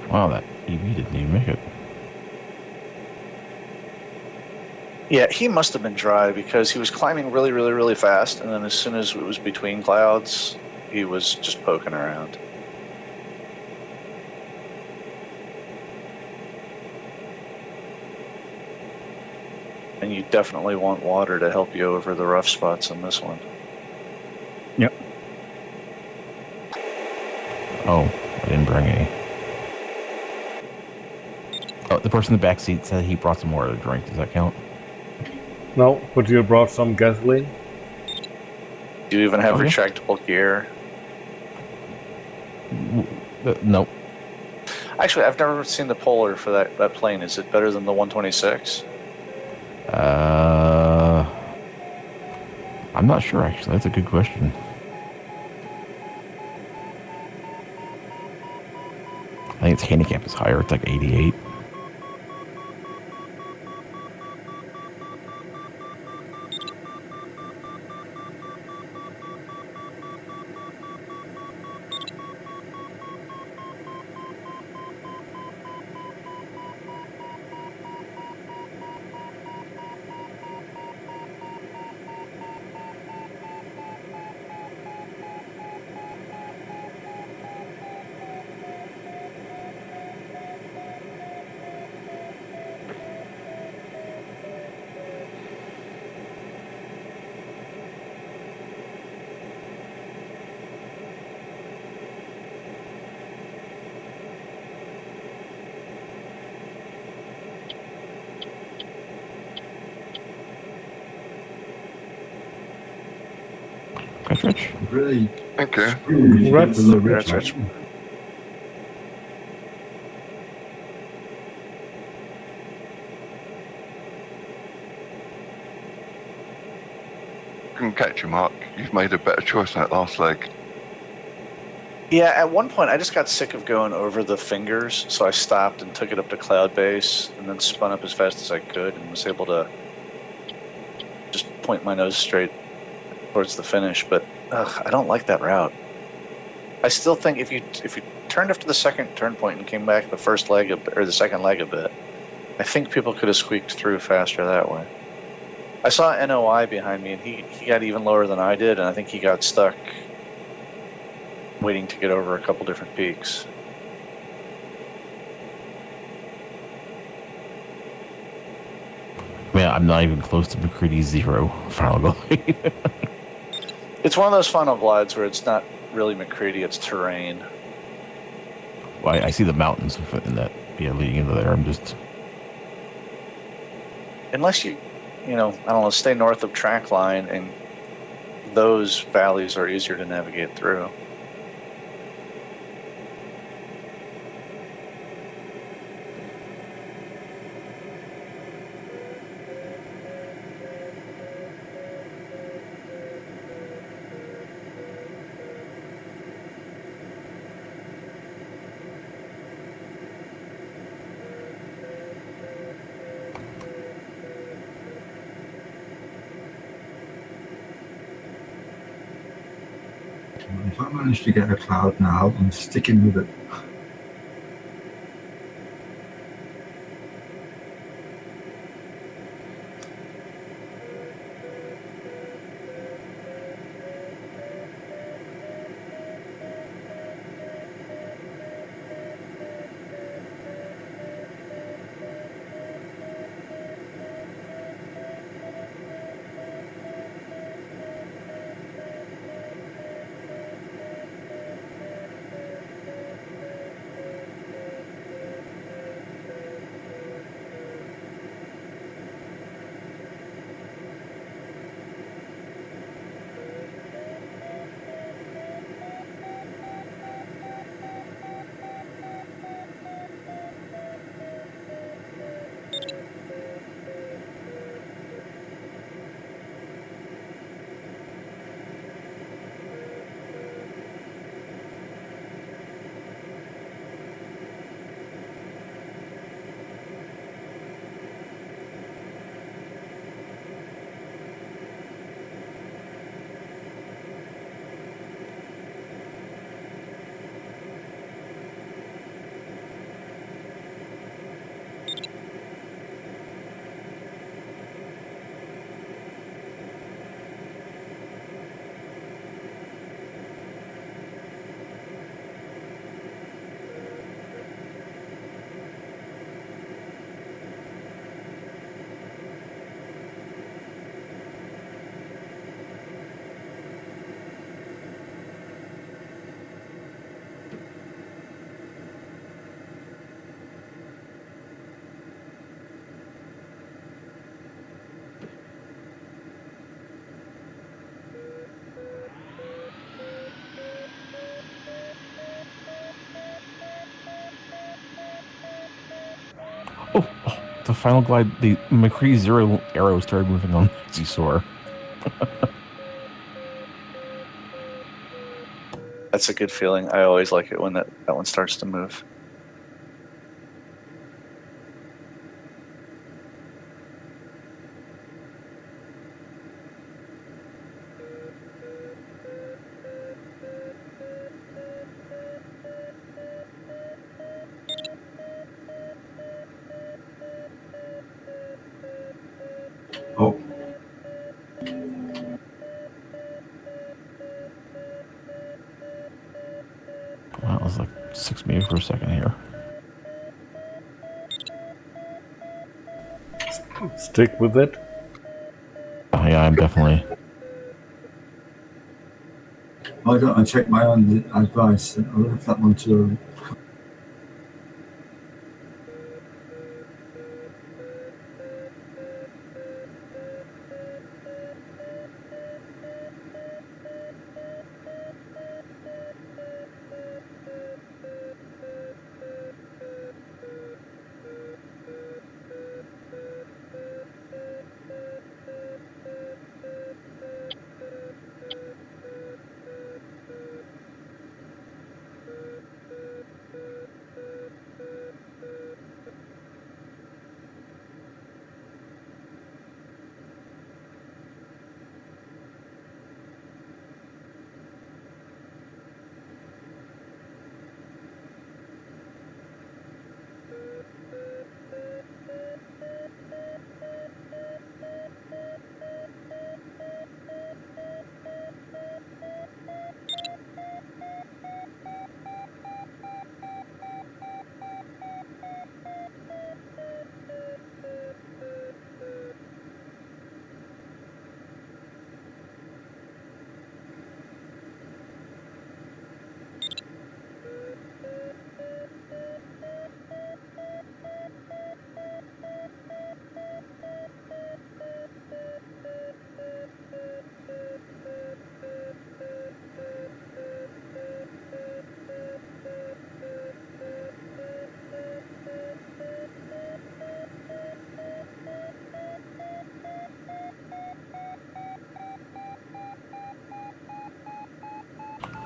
Wow, that EV didn't even make it. Yeah, he must have been dry because he was climbing really, really, really fast, and then as soon as it was between clouds, he was just poking around. And you definitely want water to help you over the rough spots in this one. Yep. Oh, I didn't bring any. Oh, the person in the back seat said he brought some water to drink. Does that count? No, but you brought some gasoline. Do you even have Okay. retractable gear? Nope. Actually, I've never seen the Polar for that plane. Is it better than the 126? I'm not sure, actually. That's a good question. I think its handicap is higher. It's like 88. That's rich. Really Thank you. screwed if you get Congrats. below ridge. Congrats, Rich. Couldn't catch you, Mark. You've made a better choice on that last leg. Yeah, at one point I just got sick of going over the fingers, so I stopped and took it up to cloud base and then spun up as fast as I could and was able to just point my nose straight towards the finish. But I don't like that route. I still think if you turned after the second turn point and came back the first leg or the second leg a bit, I think people could have squeaked through faster that way. I saw NOI behind me, and he got even lower than I did, and I think he got stuck waiting to get over a couple different peaks. Man, I'm not even close to McCready 0 final glide. It's one of those final glides where it's not really McCready, it's terrain. Well, I see the mountains in that, leading into there. I'm just... Unless you know, I don't know, stay north of track line, and those valleys are easier to navigate through. If I manage to get a cloud now, I'm sticking with it. The final glide, the McCready 0 arrow started moving on Easy Soar. That's a good feeling. I always like it when that one starts to move. Oh, Wow, it was like 6 meters per second here. Stick with it. Oh, yeah, I'm definitely... I don't. I take my own advice. I left that one too.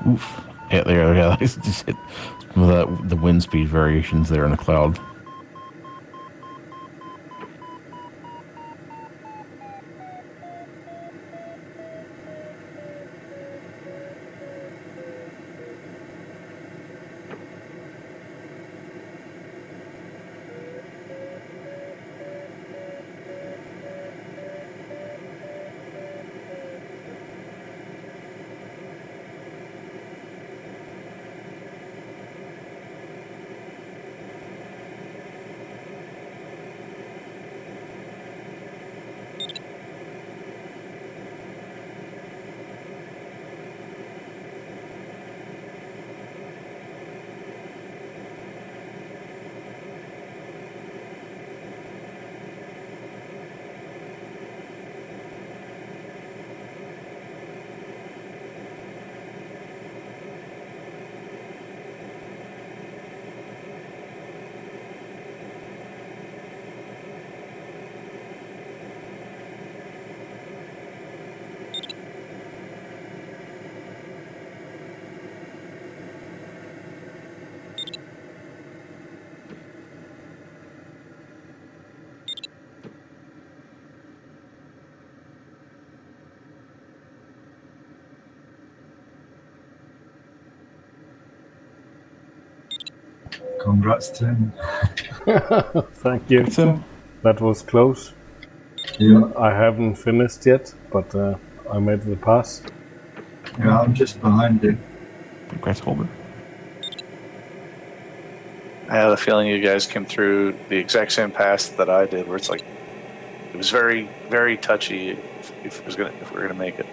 Oof. Yeah, there. Yeah, just hit some of the wind speed variations there in the cloud. Congrats, Tim. Thank you. Tim. That was close. Yeah, I haven't finished yet, but I made the pass. yeah, I'm just behind you. Congrats, Holder. I have a feeling you guys came through the exact same pass that I did, where it's like it was very, very touchy if we're gonna make it.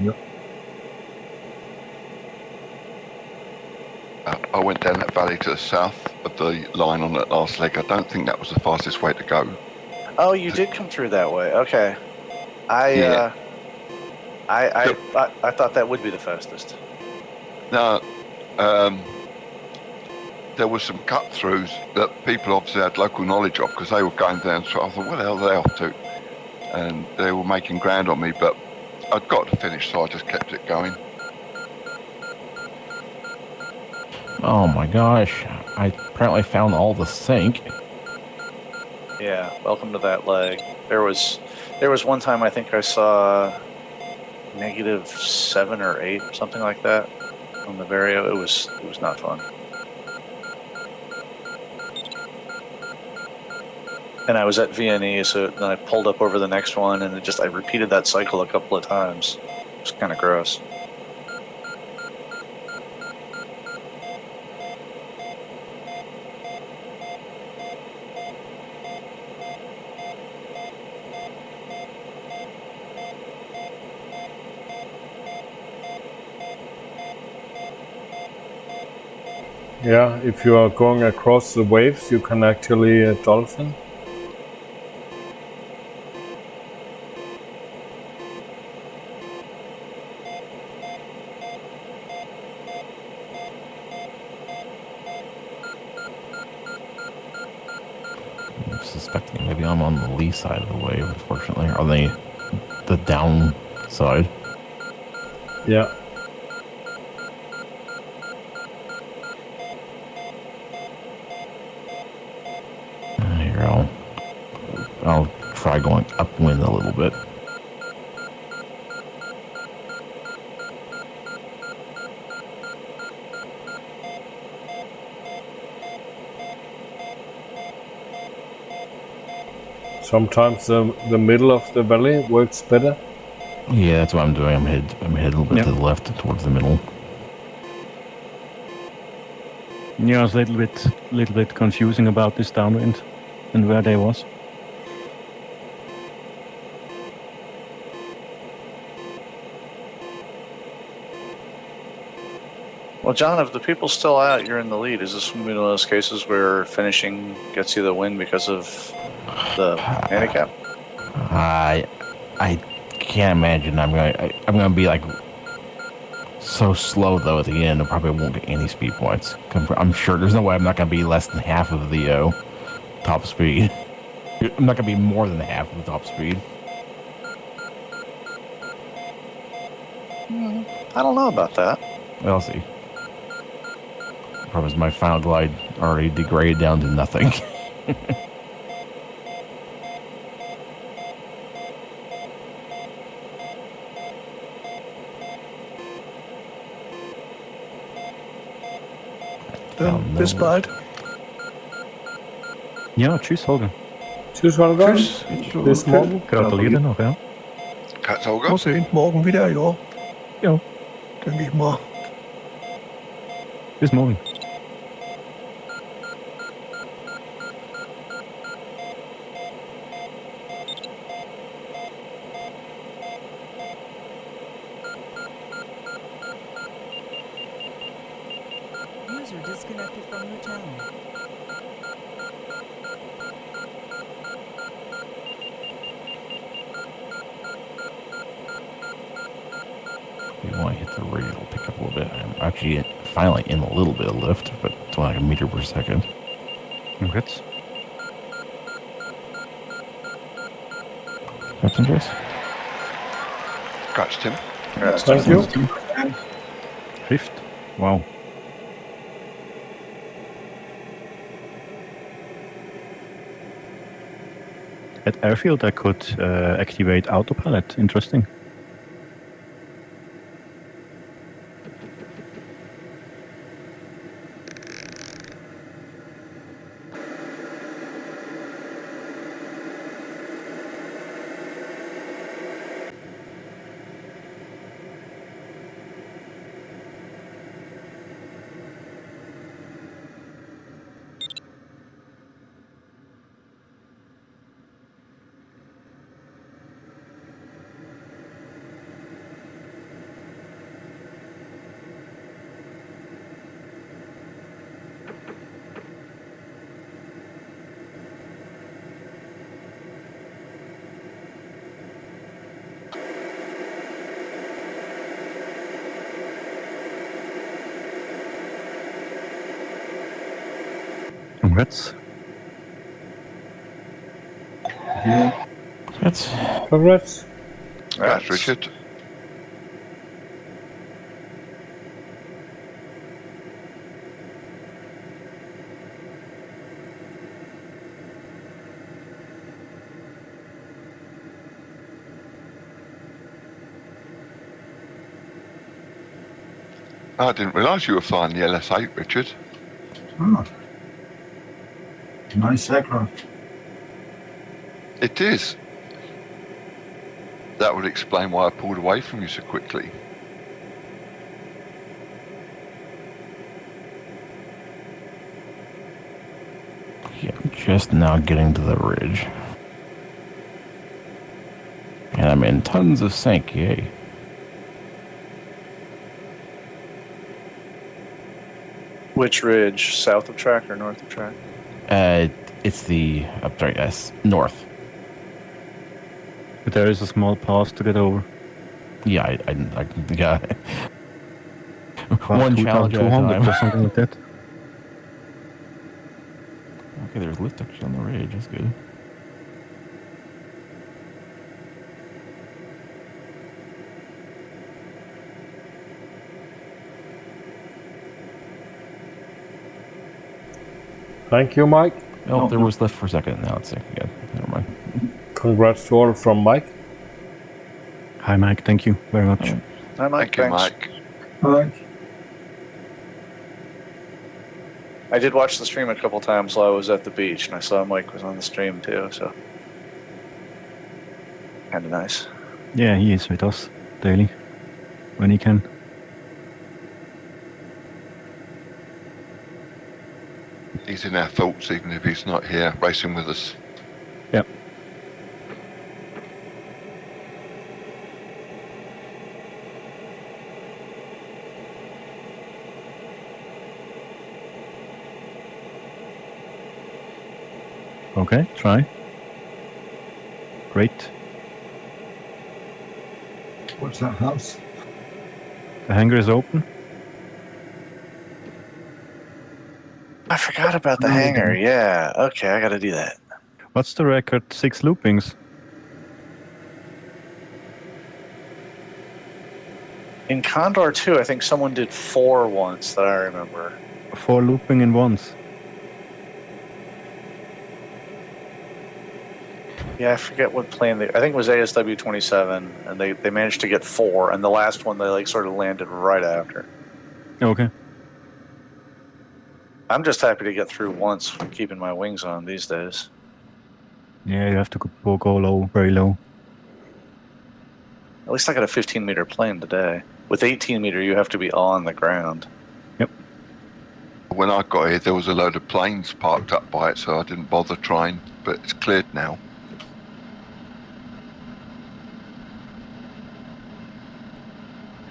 Yep. I went down that valley to the south of the line on that last leg. I don't think that was the fastest way to go. Oh, you did come through that way. Okay. Yeah. I thought that would be the fastest. Now, there was some cut-throughs that people obviously had local knowledge of because they were going down. So I thought, what the hell are they off to? And they were making ground on me, but I'd got to finish, so I just kept it going. Oh my gosh. I apparently found all the sink. Yeah, welcome to that leg. There was one time I think I saw -7 or 8 or something like that on the Vario. It was not fun. And I was at VNE, so then I pulled up over the next one, and I repeated that cycle a couple of times. It was kind of gross. Yeah, if you are going across the waves, you can actually dolphin. I'm suspecting maybe I'm on the lee side of the wave, unfortunately. Or the down side. Yeah. Here, I'll try going upwind a little bit. Sometimes the middle of the valley works better. Yeah, that's what I'm doing. I'm headed a little bit to the left towards the middle. Yeah, it's a little bit confusing about this downwind and where they was. Well, John, if the people's still out, you're in the lead. Is this one of those cases where finishing gets you the win because of the handicap? I can't imagine I'm gonna be like so slow though at the end. I probably won't get any speed points. I'm sure there's no way I'm not gonna be less than half of the top speed. I'm not gonna be more than half of the top speed. I don't know about that. We'll see. Problem is, my final glide already degraded down to nothing. Bis bald. Ja, tschüss, Holger. Tschüss, Holger. Tschüss. Bis morgen. Gratuliere noch, ja. Kat's Holger? Mal sehen. Morgen wieder, ja. Ja, denke ich mal. Bis morgen. User disconnected from your channel. If you want to hit the rig, it'll pick up a little bit. I'm actually finally in a little bit of lift, but it's only like a meter per second. Congrats. Captain Joyce? Congrats, Tim. Thank you. Fifth. Wow. At airfield, I could activate autopilot. Interesting. Congrats. That's Congrats. Congrats, Richard. I didn't realise you were flying the LS8, Richard. Oh. Nice aircraft. It is. That would explain why I pulled away from you so quickly. yeah, I'm just now getting to the ridge. And I'm in tons of sync, yay. Which ridge? South of track or north of track? It's the north. But there is a small pass to get over. Yeah, I yeah. About One challenge at a 2,200 time. or something like that. Okay, there's lift actually on the ridge. That's good. Thank you, Mike. Oh, there was lift for a second. Now it's sync again. Never mind. Congrats to all from Mike. Hi, Mike. Thank you very much. Hi, Mike. Thank you, Thanks. Mike. All right. I did watch the stream a couple times while I was at the beach, and I saw Mike was on the stream too, so kind of nice. Yeah, he is with us daily when he can. He's in our thoughts even if he's not here racing with us. Yep. Okay, try. Great. What's that house? The hangar is open. I forgot about the hangar. Yeah. Okay, I got to do that. What's the record? 6 loopings. In Condor 2, I think someone did 4 once that I remember. 4 looping in once. Yeah, I forget what plane I think it was ASW 27, and they managed to get 4, and the last one they like sort of landed right after. Okay. I'm just happy to get through once, keeping my wings on these days. Yeah, you have to go low, very low. At least I got a 15-meter plane today. With 18-meter, you have to be on the ground. Yep. When I got here, there was a load of planes parked up by it, so I didn't bother trying, but it's cleared now.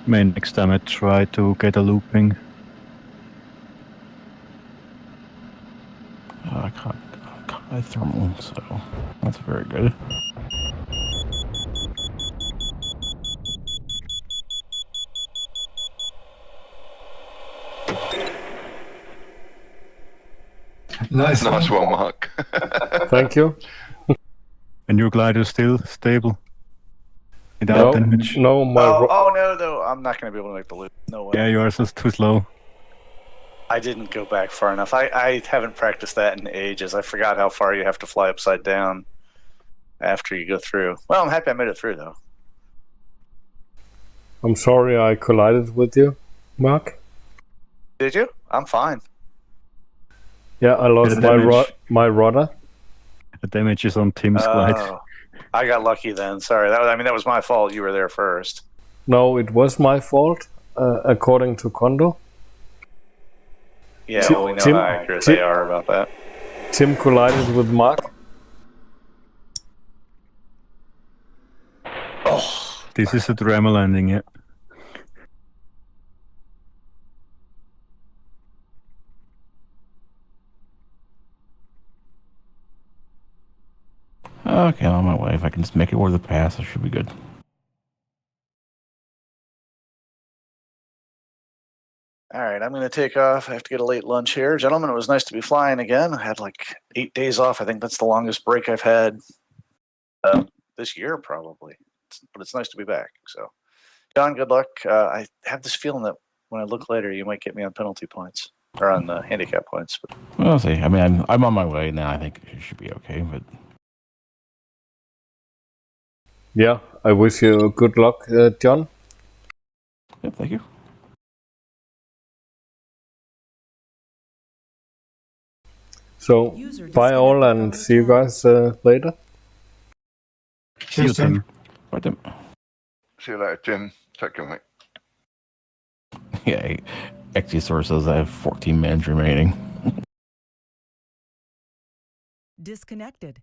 Maybe next time I try to get a looping. I caught my thermal, so that's very good. Nice one, Mark. Thank you. And your glider is still stable? Without damage? No, Oh no, though I'm not going to be able to make the loop. No way. Yeah, yours is too slow. I didn't go back far enough. I haven't practiced that in ages. I forgot how far you have to fly upside down after you go through. Well, I'm happy I made it through, though. I'm sorry I collided with you, Mark. Did you? I'm fine. Yeah, I lost my rudder. The damage is on Tim's glide. I got lucky then. Sorry. That was my fault. You were there first. No, it was my fault, according to Condor. Yeah, well, we know how accurate they are about that. Tim collided with Mark. Oh, This is a drama landing, yeah. Okay, I'm on my way. If I can just make it over the pass, I should be good. all right, I'm going to take off. I have to get a late lunch here. Gentlemen, it was nice to be flying again. I had like 8 days off. I think that's the longest break I've had this year, probably. But it's nice to be back. So, John, good luck. I have this feeling that when I look later, you might get me on penalty points or on handicap points. But We'll see. I mean, I'm on my way now. I think it should be okay. But Yeah, I wish you good luck, John. yep, thank you. So, bye all and see you guys later. See you, Tim. Bye, Tim. See you later, Jim. Take care, mate. Yeah, Exiosaur says I have 14 minutes remaining. Disconnected.